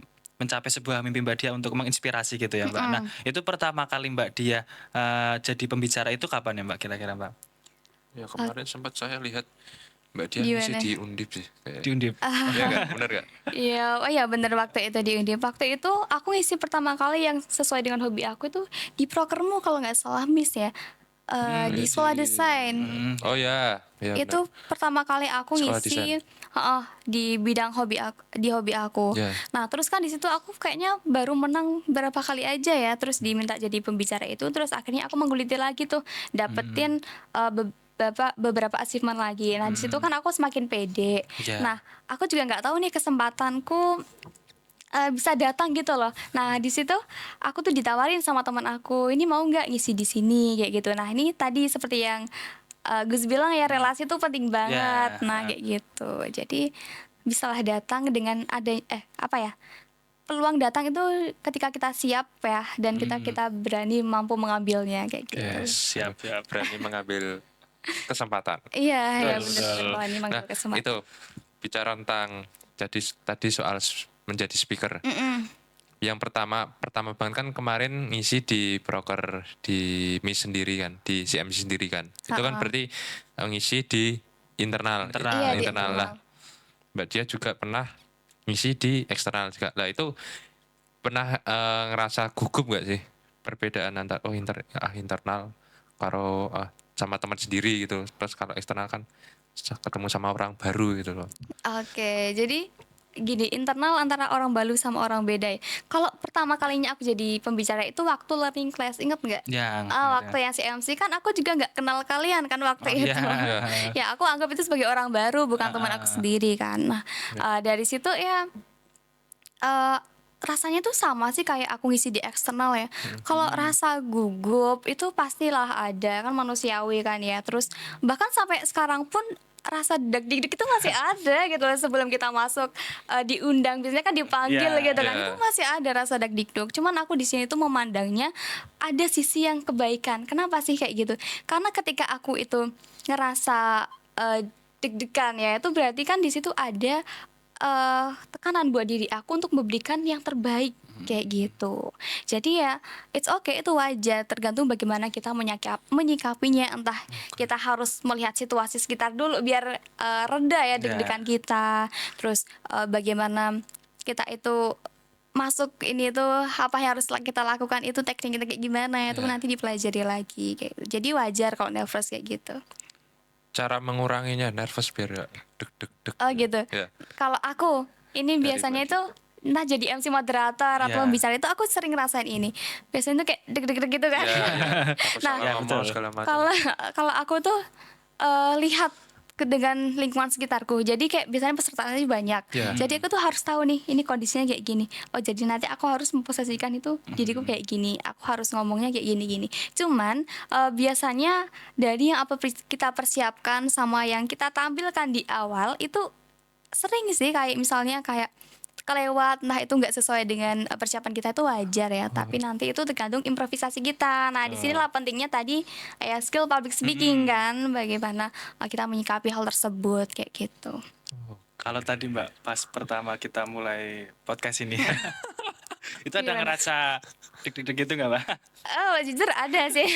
mencapai sebuah mimpi Mbak Dia untuk menginspirasi gitu ya, Mbak. Nah, itu pertama kali Mbak Dia jadi pembicara itu kapan ya, Mbak, kira-kira, Mbak? Ya kemarin sempat saya lihat Mbak Dia ngisi Gimana? di Undip sih. Kayak. Di Undip. Iya nggak? Bener nggak? Iya, oh ya bener waktu itu di Undip. Waktu itu aku ngisi pertama kali yang sesuai dengan hobi aku itu di Prokermu kalau nggak salah Miss ya. Di sekolah desain. Oh ya, ya Itu pertama kali aku Sekolah ngisi di bidang hobi aku. Ya. Nah, terus kan di situ aku kayaknya baru menang berapa kali aja ya, terus diminta jadi pembicara itu, terus akhirnya aku mengguliti lagi tuh, dapetin beberapa achievement lagi. Nah, di situ kan aku semakin pede. Ya. Nah, aku juga nggak tahu nih kesempatanku bisa datang gitu loh. Nah, di situ aku tuh ditawarin sama teman aku, ini mau nggak ngisi di sini kayak gitu. Nah, ini tadi seperti yang Gus bilang ya, relasi tuh penting banget. Nah, kayak gitu. Jadi bisalah datang dengan ada peluang datang itu ketika kita siap ya, dan kita berani mampu mengambilnya kayak gitu. Yes, siap berani mengambil kesempatan. Iya, ya Betul, benar, betul. berani Nah, mengambil kesempatan. itu bicara tentang tadi soal menjadi speaker. Yang pertama banget kan kemarin ngisi di broker di MIS sendiri kan, di CMC sendiri kan. Itu kan berarti ngisi di internal. Iya, di internal lah. Mbak Dia juga pernah ngisi di eksternal juga. Lah itu pernah ngerasa gugup gak sih perbedaan antara internal karo sama teman sendiri gitu. Terus kalau eksternal kan ketemu sama orang baru gitu loh. Oke, jadi gini, internal antara orang Balu sama orang beda ya. Kalau pertama kalinya aku jadi pembicara itu waktu learning class, inget nggak? Yang Waktu yang si MC kan aku juga nggak kenal kalian kan waktu Oh itu. iya. Ya aku anggap itu sebagai orang baru, bukan teman aku sendiri kan. Nah, dari situ ya eh, rasanya tuh sama sih kayak aku ngisi di eksternal ya. Kalau rasa gugup itu pastilah ada, kan manusiawi kan ya. Terus bahkan sampai sekarang pun rasa deg-deg itu masih ada gitu loh sebelum kita masuk, diundang biasanya kan dipanggil Iya, gitu kan. iya. Itu masih ada rasa deg-deg. Cuman aku di sini tuh memandangnya ada sisi yang kebaikan. Kenapa sih kayak gitu? Karena ketika aku itu ngerasa deg-degan ya, itu berarti kan di situ ada tekanan buat diri aku untuk memberikan yang terbaik kayak gitu. Jadi ya it's okay, itu wajar, tergantung bagaimana kita menyikapinya. Entah kita harus melihat situasi sekitar dulu biar reda ya deg-degan kita. Terus bagaimana kita itu masuk ini tuh apa yang harus kita lakukan, itu tekniknya kayak gimana itu nanti dipelajari lagi kayak gitu. Jadi wajar kalau nervous kayak gitu. Cara menguranginya nervous biar gak deg-deg-deg. Oh gitu. Ya. Kalau aku ini Dari biasanya Mbak itu nah jadi MC moderator atau Ya. pembicara itu aku sering ngerasain ini. Biasanya tuh kayak deg-deg gitu kan. Ya, takut Nah, salah Ya, ngomong betul. segala macam. Kalau kalau aku tuh lihat dengan lingkungan sekitarku. Jadi kayak biasanya pesertaannya banyak. Ya. Jadi aku tuh harus tahu nih ini kondisinya kayak gini. Oh jadi nanti aku harus memposisikan itu diriku kayak gini. Aku harus ngomongnya kayak gini-gini. Cuman biasanya dari yang apa kita persiapkan sama yang kita tampilkan di awal itu sering sih kayak misalnya kayak kelewat, nah itu nggak sesuai dengan persiapan kita, itu wajar ya. Tapi nanti itu tergantung improvisasi kita. Nah di sinilah pentingnya tadi ya skill public speaking kan, bagaimana kita menyikapi hal tersebut kayak gitu. Kalau tadi Mbak pas pertama kita mulai podcast ini itu ada Gimana? ngerasa deg-deg gitu nggak Mbak? Oh jujur ada sih.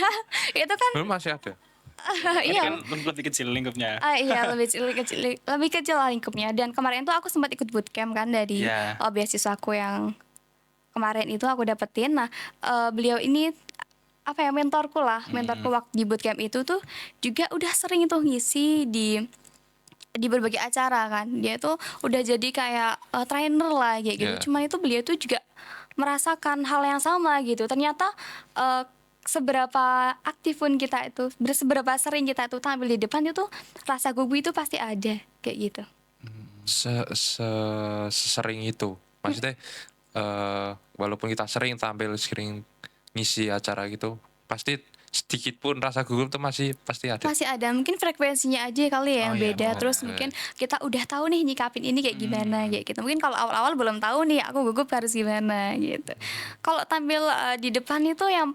Itu kan Belum masih ada. Ini iya. kan lebih kecil lingkupnya. Iya lebih kecil lah lingkupnya. Dan kemarin tuh aku sempat ikut bootcamp kan dari Iya. beasiswaku yang kemarin itu aku dapetin. Nah beliau ini apa ya mentorku waktu di bootcamp itu tuh juga udah sering tuh ngisi di berbagai acara kan. Dia tuh udah jadi kayak trainer lah kayak gitu. Yeah. Cuman itu beliau tuh juga merasakan hal yang sama gitu. Ternyata seberapa aktif pun kita itu, seberapa sering kita itu tampil di depan itu rasa gugup itu pasti ada kayak gitu. Sesering itu. Maksudnya walaupun kita sering tampil, sering ngisi acara gitu, pasti sedikit pun rasa gugup tuh masih pasti ada. Masih ada, mungkin frekuensinya aja kali ya yang Oh, iya, beda. Terus mungkin kita udah tahu nih nyikapin ini kayak gimana kayak gitu. Mungkin kalau awal-awal belum tahu nih aku gugup harus gimana gitu. Kalau tampil di depan itu yang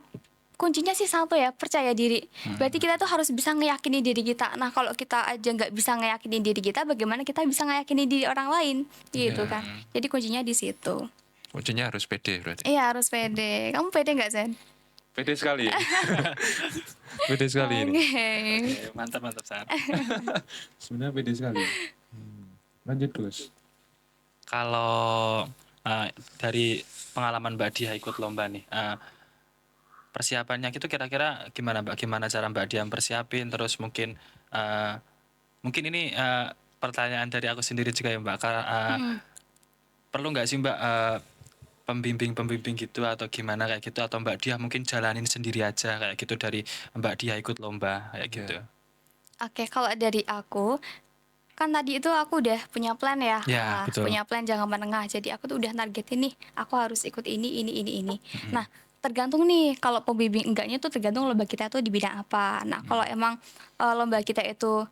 kuncinya sih satu ya, percaya diri. Berarti kita tuh harus bisa ngeyakini diri kita. Nah kalau kita aja nggak bisa ngeyakini diri kita, bagaimana kita bisa ngeyakini diri orang lain gitu kan. Jadi kuncinya di situ. Kuncinya harus pede berarti. Iya harus pede. Kamu pede nggak Zen? Pede sekali. Pede sekali ini. Oke. Oke, mantap San. Sebenarnya pede sekali. Lanjut Gus. Kalau dari pengalaman Mbak Dia ikut lomba nih, persiapannya itu kira-kira gimana Mbak? Gimana cara Mbak Dia persiapin? Terus mungkin ini pertanyaan dari aku sendiri juga ya Mbak. Perlu nggak sih Mbak pembimbing gitu atau gimana kayak gitu, atau Mbak Dia mungkin jalanin sendiri aja kayak gitu dari Mbak Dia ikut lomba kayak gitu? Oke, kalau dari aku kan tadi itu aku udah punya plan ya. Ya, betul. Punya plan jangka menengah. Jadi aku tuh udah targetin nih, aku harus ikut ini. Nah, tergantung nih kalau pembimbing enggaknya tuh tergantung lomba kita tuh di bidang apa. Nah, kalau emang lomba kita itu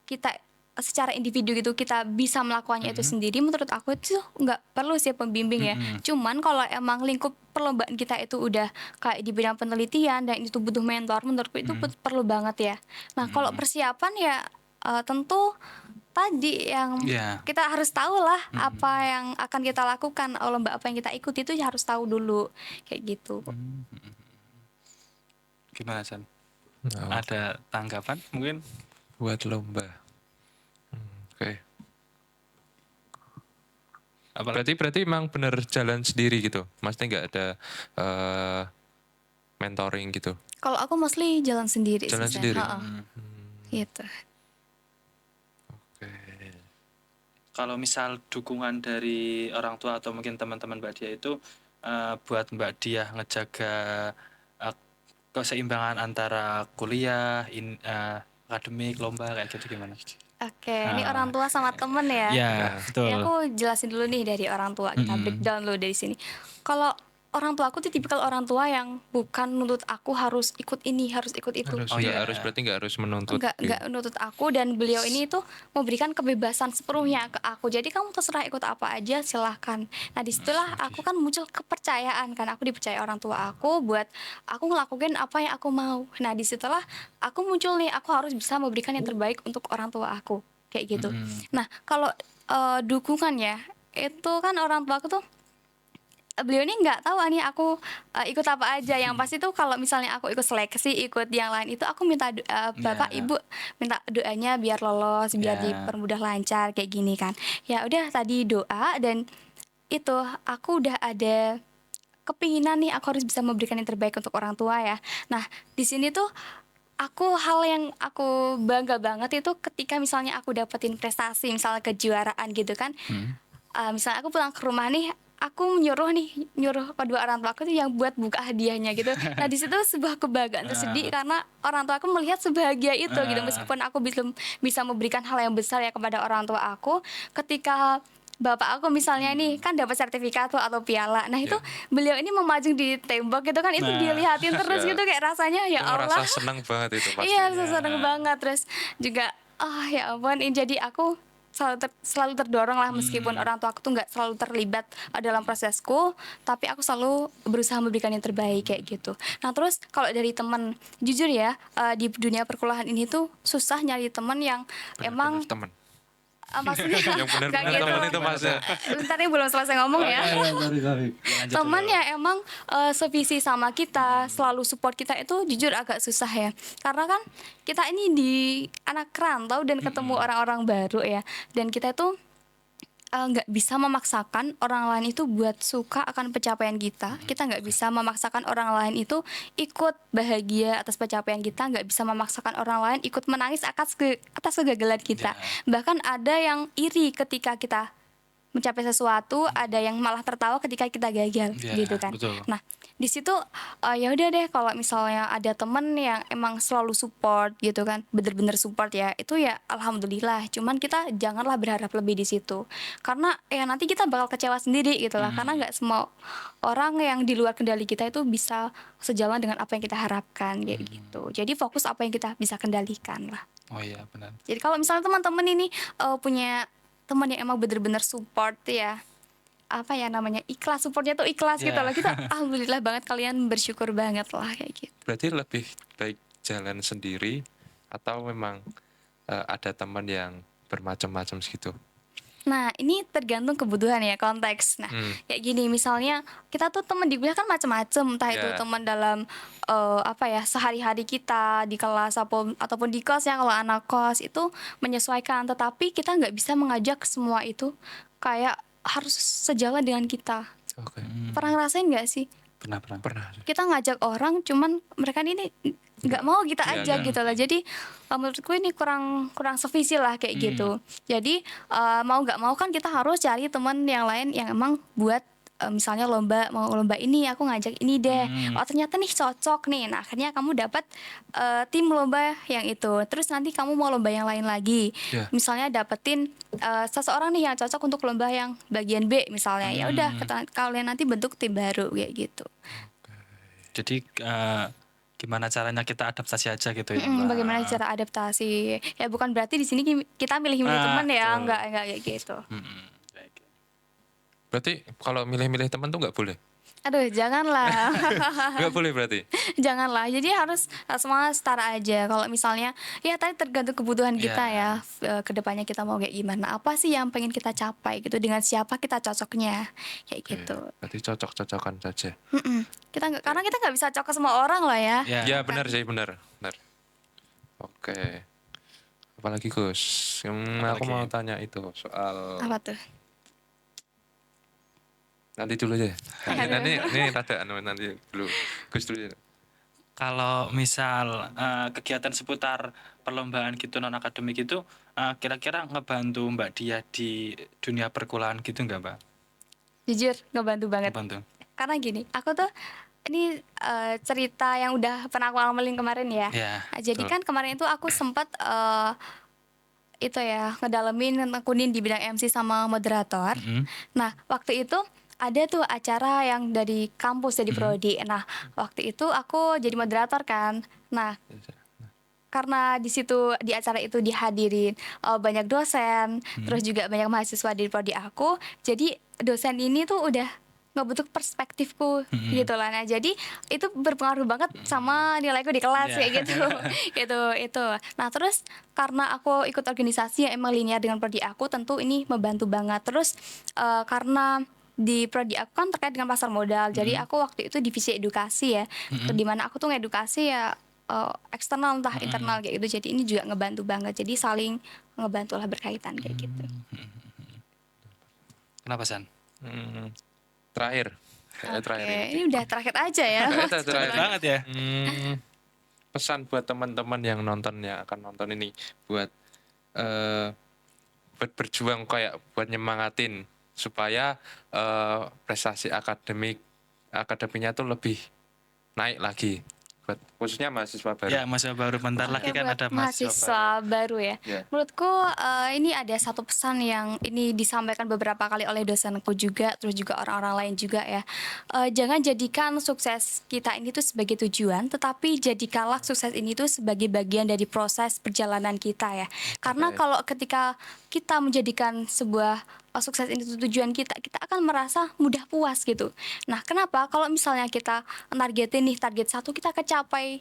kita secara individu gitu kita bisa melakukannya itu sendiri, menurut aku itu nggak perlu sih pembimbing ya. Cuman kalau emang lingkup perlombaan kita itu udah kayak di bidang penelitian dan itu butuh mentor, menurutku itu perlu banget ya. Nah, kalau persiapan ya tentu tadi yang Iya. kita harus tahu lah apa yang akan kita lakukan, lomba apa yang kita ikuti itu harus tahu dulu kayak gitu. Gimana San? Nah, Ada tanggapan mungkin? buat lomba. Oke. Apalagi Berarti emang bener jalan sendiri gitu. Maksudnya nggak ada mentoring gitu. Kalau aku mostly jalan sendiri Jalan sih, Sen. sendiri. Gitu. Oke. kalau misal dukungan dari orang tua atau mungkin teman-teman Mbak Dia itu buat Mbak Dia ngejaga eh, keseimbangan antara kuliah, akademik, lomba kayak gitu gimana? Oke, ini orang tua sama temen ya. Ya, Nah, betul. Ya aku jelasin dulu nih dari orang tua, kita breakdown dulu dari sini. Kalau orang tua aku tuh tipikal orang tua yang bukan nuntut aku harus ikut ini, harus ikut itu. harus Oh, nggak iya. harus berarti nggak harus menuntut. Enggak nuntut aku, dan beliau ini tuh memberikan kebebasan sepenuhnya ke aku. Jadi kamu terserah ikut apa aja, silahkan. Nah disitulah aku kan muncul kepercayaan kan, aku dipercaya orang tua aku buat aku ngelakuin apa yang aku mau. Nah disitulah aku muncul nih, aku harus bisa memberikan yang terbaik untuk orang tua aku kayak gitu. Nah kalau dukungan ya, itu kan orang tua aku tuh beliau ini nggak tahu nih aku ikut apa aja. Yang pasti tuh kalau misalnya aku ikut seleksi, ikut yang lain itu aku minta bapak Ya. ibu minta doanya biar lolos, biar Ya. dipermudah lancar kayak gini kan. Ya udah tadi doa, dan itu aku udah ada kepinginan nih aku harus bisa memberikan yang terbaik untuk orang tua ya. Nah di sini tuh hal yang aku bangga banget itu ketika misalnya aku dapetin prestasi, misalnya kejuaraan gitu kan. Misalnya aku pulang ke rumah nih, aku nyuruh kedua orang tua aku tuh yang buat buka hadiahnya gitu. Nah di situ sebuah kebanggaan tersendiri karena orang tua aku melihat sebahagia itu gitu, meskipun aku belum bisa memberikan hal yang besar ya kepada orang tua aku. Ketika bapak aku misalnya nih kan dapat sertifikat tuh atau piala, nah itu beliau ini memajang di tembok gitu kan, itu Nah. dilihatin terus Ya. gitu, kayak rasanya ya Itu Allah. merasa senang banget itu pasti. Iya, seneng banget. Terus juga ya ampun, ini jadi aku selalu terdorong lah, meskipun orang tua aku tuh nggak selalu terlibat dalam prosesku, tapi aku selalu berusaha memberikan yang terbaik kayak gitu. Nah terus kalau dari teman, jujur ya, di dunia perkuliahan ini tuh susah nyari teman yang emang teman. maksudnya Yang nggak benar-benar gitu. teman itu Mas ya. Bentar nih, belum selesai ngomong ya. Teman yang emang sevisi sama kita, selalu support kita, itu jujur agak susah ya. Karena kan kita ini di anak rantau dan ketemu orang-orang baru ya. Dan kita tuh nggak bisa memaksakan orang lain itu buat suka akan pencapaian kita. Kita nggak bisa memaksakan orang lain itu ikut bahagia atas pencapaian kita. Nggak bisa memaksakan orang lain ikut menangis atas kegagalan kita. Bahkan ada yang iri ketika kita mencapai sesuatu, ada yang malah tertawa ketika kita gagal, Ya, gitu kan. betul. Nah di situ ya udah deh, kalau misalnya ada temen yang emang selalu support gitu kan, bener-bener support ya, itu ya alhamdulillah. Cuman kita janganlah berharap lebih di situ, karena ya nanti kita bakal kecewa sendiri gitu lah. Karena nggak semua orang yang di luar kendali kita itu bisa sejalan dengan apa yang kita harapkan kayak gitu. Jadi fokus apa yang kita bisa kendalikan lah. Oh iya, benar. Jadi kalau misalnya teman-teman ini punya teman yang emang bener-bener support ya, apa ya namanya, ikhlas, supportnya tuh ikhlas gitu Ya. loh, kita alhamdulillah banget, kalian bersyukur banget lah kayak gitu. Berarti lebih baik jalan sendiri atau memang ada teman yang bermacam-macam gitu. Nah ini tergantung kebutuhan ya, konteks. Nah kayak gini, misalnya kita tuh teman di kuliah kan macam-macam, entah itu Ya. teman dalam apa ya, sehari-hari kita di kelas ataupun di kos ya. Kalau anak kos itu menyesuaikan, tetapi kita nggak bisa mengajak semua itu kayak harus sejalan dengan kita. Oke. Pernah ngerasain nggak sih? Pernah. Kita ngajak orang, cuman mereka ini nggak mau kita Iya, ajak iya. gitu lah. Jadi menurutku ini kurang sevisi lah kayak gitu. Jadi mau nggak mau kan kita harus cari teman yang lain yang emang buat misalnya mau lomba ini, aku ngajak ini deh. Oh ternyata nih cocok nih. Nah akhirnya kamu dapat tim lomba yang itu. Terus nanti kamu mau lomba yang lain lagi. Ya. Misalnya dapetin seseorang nih yang cocok untuk lomba yang bagian B misalnya. Ya udah, kalian nanti bentuk tim baru kayak gitu. Jadi gimana caranya kita adaptasi aja gitu ya, Mbak? Bagaimana cara adaptasi? Ya bukan berarti di sini kita milih-milih teman ya, betul. enggak kayak gitu. Baik. Berarti kalau milih-milih teman tuh nggak boleh? Aduh, janganlah. Nggak boleh berarti? Janganlah. Jadi harus semua setara aja. Kalau misalnya ya tadi tergantung kebutuhan kita ya. Kedepannya kita mau kayak gimana? Apa sih yang pengen kita capai gitu? Dengan siapa kita cocoknya? Kayak gitu. Berarti cocok-cocokan saja. Karena kita nggak bisa cocok ke semua orang lah ya. Ya benar sih, benar. Oke. Apalagi Gus, aku Apalagi? mau tanya itu soal Apa tuh? nanti dulu aja. Nanti rada nanti dulu Gus dulu. kalau misal kegiatan seputar perlombaan gitu non akademik itu kira-kira ngebantu Mbak Dia di dunia perkuliahan gitu nggak Mbak? Jujur ngebantu banget. Ngebantu. Karena gini, aku tuh ini cerita yang udah pernah aku alamin kemarin ya. Ya, Nah, jadi betul. kan kemarin itu aku sempat itu ya ngedalemin nekunin di bidang MC sama moderator. mm-mm. Nah, waktu itu ada tuh acara yang dari kampus dari Mm-hmm. prodi. Nah, waktu itu aku jadi moderator kan. Nah, karena di situ di acara itu dihadirin banyak dosen, terus juga banyak mahasiswa dari prodi aku. Jadi dosen ini tuh udah ngebentuk perspektifku gitu lah. Nah, jadi itu berpengaruh banget sama nilaiku di kelas Iya. kayak gitu. Gitu itu. Nah, terus karena aku ikut organisasi yang emang linear dengan prodi aku, tentu ini membantu banget. Terus karena di prodi aku kan terkait dengan pasar modal. Jadi aku waktu itu divisi edukasi ya. Di mana aku tuh ngedukasi ya eksternal entah internal kayak gitu. Jadi ini juga ngebantu banget. Jadi saling ngebantu lah berkaitan kayak gitu. Kenapa San? Terakhir. Kayaknya terakhir Oke, ini. ini udah terakhir aja ya. Kayaknya terakhir. Cepet banget ya. Pesan buat teman-teman yang akan nonton ini buat buat berjuang kayak buat nyemangatin supaya prestasi akademinya tuh lebih naik lagi buat khususnya mahasiswa baru. Ya, mahasiswa baru bentar lagi Oke, kan buat ada mahasiswa baru. mahasiswa baru ya. Ya. Menurutku ini ada satu pesan yang ini disampaikan beberapa kali oleh dosenku juga, terus juga orang-orang lain juga ya. Jangan jadikan sukses kita ini tuh sebagai tujuan, tetapi jadikanlah sukses ini tuh sebagai bagian dari proses perjalanan kita ya. Karena Oke. kalau ketika kita menjadikan sebuah sukses ini tuh tujuan kita, kita akan merasa mudah puas gitu. Nah, kenapa? Kalau misalnya kita targetin nih target satu kita kecapai,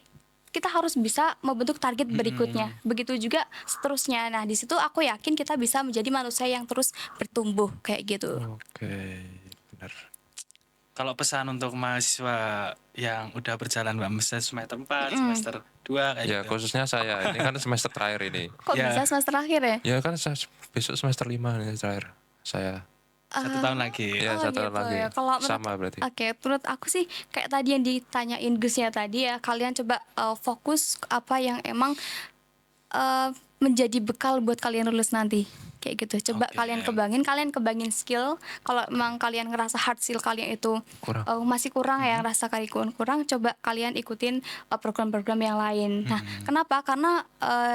kita harus bisa membentuk target berikutnya. Begitu juga seterusnya. Nah, di situ aku yakin kita bisa menjadi manusia yang terus bertumbuh kayak gitu. Oke, benar. Kalau pesan untuk mahasiswa yang udah berjalan Mbak, misalnya semester 4, semester 2 kayak Ya gitu. khususnya saya ini kan semester terakhir ini. Kok Ya. bisa semester akhir ya? Ya kan besok semester 5 nih terakhir saya. 1 tahun lagi. Ya Oh, 1 tahun gitu lagi. ya. Kalau menurut- Sama berarti. Oke, menurut aku sih kayak tadi yang ditanyain Gusnya tadi ya, kalian coba fokus apa yang emang menjadi bekal buat kalian lulus nanti. Kayak gitu. Coba Oke. kalian kebangin skill. Kalau emang kalian ngerasa hard skill kalian itu Kurang. masih kurang ya, rasa kalian kurang, coba kalian ikutin program-program yang lain. Nah, kenapa? Karena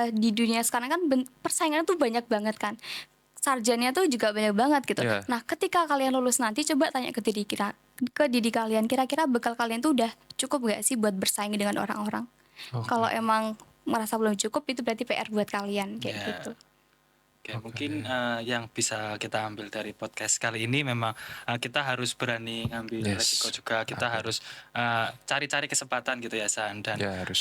di dunia sekarang kan persaingannya tuh banyak banget kan. Sarjana tuh juga banyak banget gitu. Iya. Nah, ketika kalian lulus nanti coba tanya ke diri kalian, kira-kira bekal kalian tuh udah cukup gak sih buat bersaing dengan orang-orang? Oke. Kalau emang merasa belum cukup, itu berarti PR buat kalian kayak Ya. gitu. Oke, mungkin yang bisa kita ambil dari podcast kali ini memang kita harus berani ngambil Yes. resiko juga. Kita harus cari-cari kesempatan gitu ya San. Dan Ya harus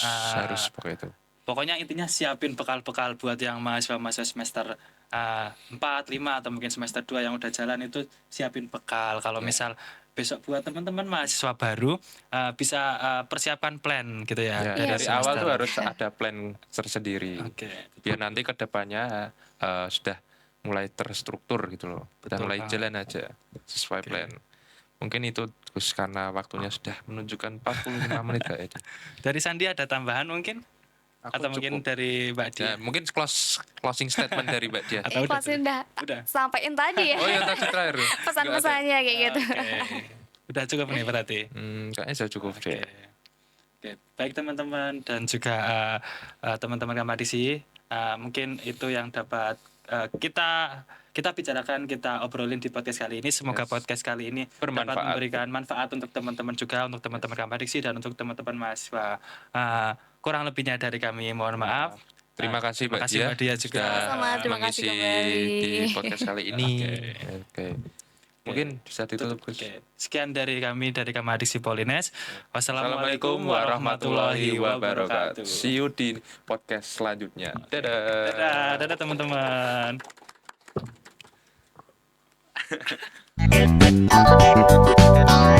pakai itu. pokoknya intinya siapin bekal-bekal buat yang mahasiswa semester 4, 5 atau mungkin semester 2 yang udah jalan itu siapin bekal. Kalau misal besok buat teman-teman mahasiswa baru bisa persiapan plan gitu ya. Ya, Iya, dari semester. awal tuh harus ada plan tersendiri. Oke. Biar nanti ke depannya sudah mulai terstruktur gitu loh. Kita Betul mulai banget. jalan aja sesuai Oke. plan. Mungkin itu Gus karena waktunya sudah menunjukkan 45 menit Kak Edi. Dari Sandi ada tambahan mungkin? Aku Atau mungkin cukup. dari Mbak Dia? Ya, mungkin closing statement dari Mbak Dia. Atau udah? Udah Udah. sampaikan tadi ya. Oh iya tadi terakhir. Pesan-pesannya kayak gitu. Oke. Udah cukup nih berarti. Kayaknya sudah cukup Oke. deh. Oke. Baik teman-teman dan juga teman-teman Kamadisi, mungkin itu yang dapat kita bicarakan, kita obrolin di podcast kali ini. Semoga Yes. podcast kali ini dapat Bermanfaat. memberikan manfaat untuk teman-teman juga, untuk teman-teman Kamadisi dan untuk teman-teman mahasiswa. Kurang lebihnya dari kami mohon maaf. Terima kasih Terima Mbak kasih Dia. Mbak Dia juga. Sama-sama, terima kasih mengisi kembali. di podcast kali ini. Oke. Mungkin bisa ditutup Gus. Oke. Sekian dari kami dari Kamadisi Polines. Assalamualaikum warahmatullahi wabarakatuh. See you di podcast selanjutnya. Dadah. Dadah teman-teman. Thank you.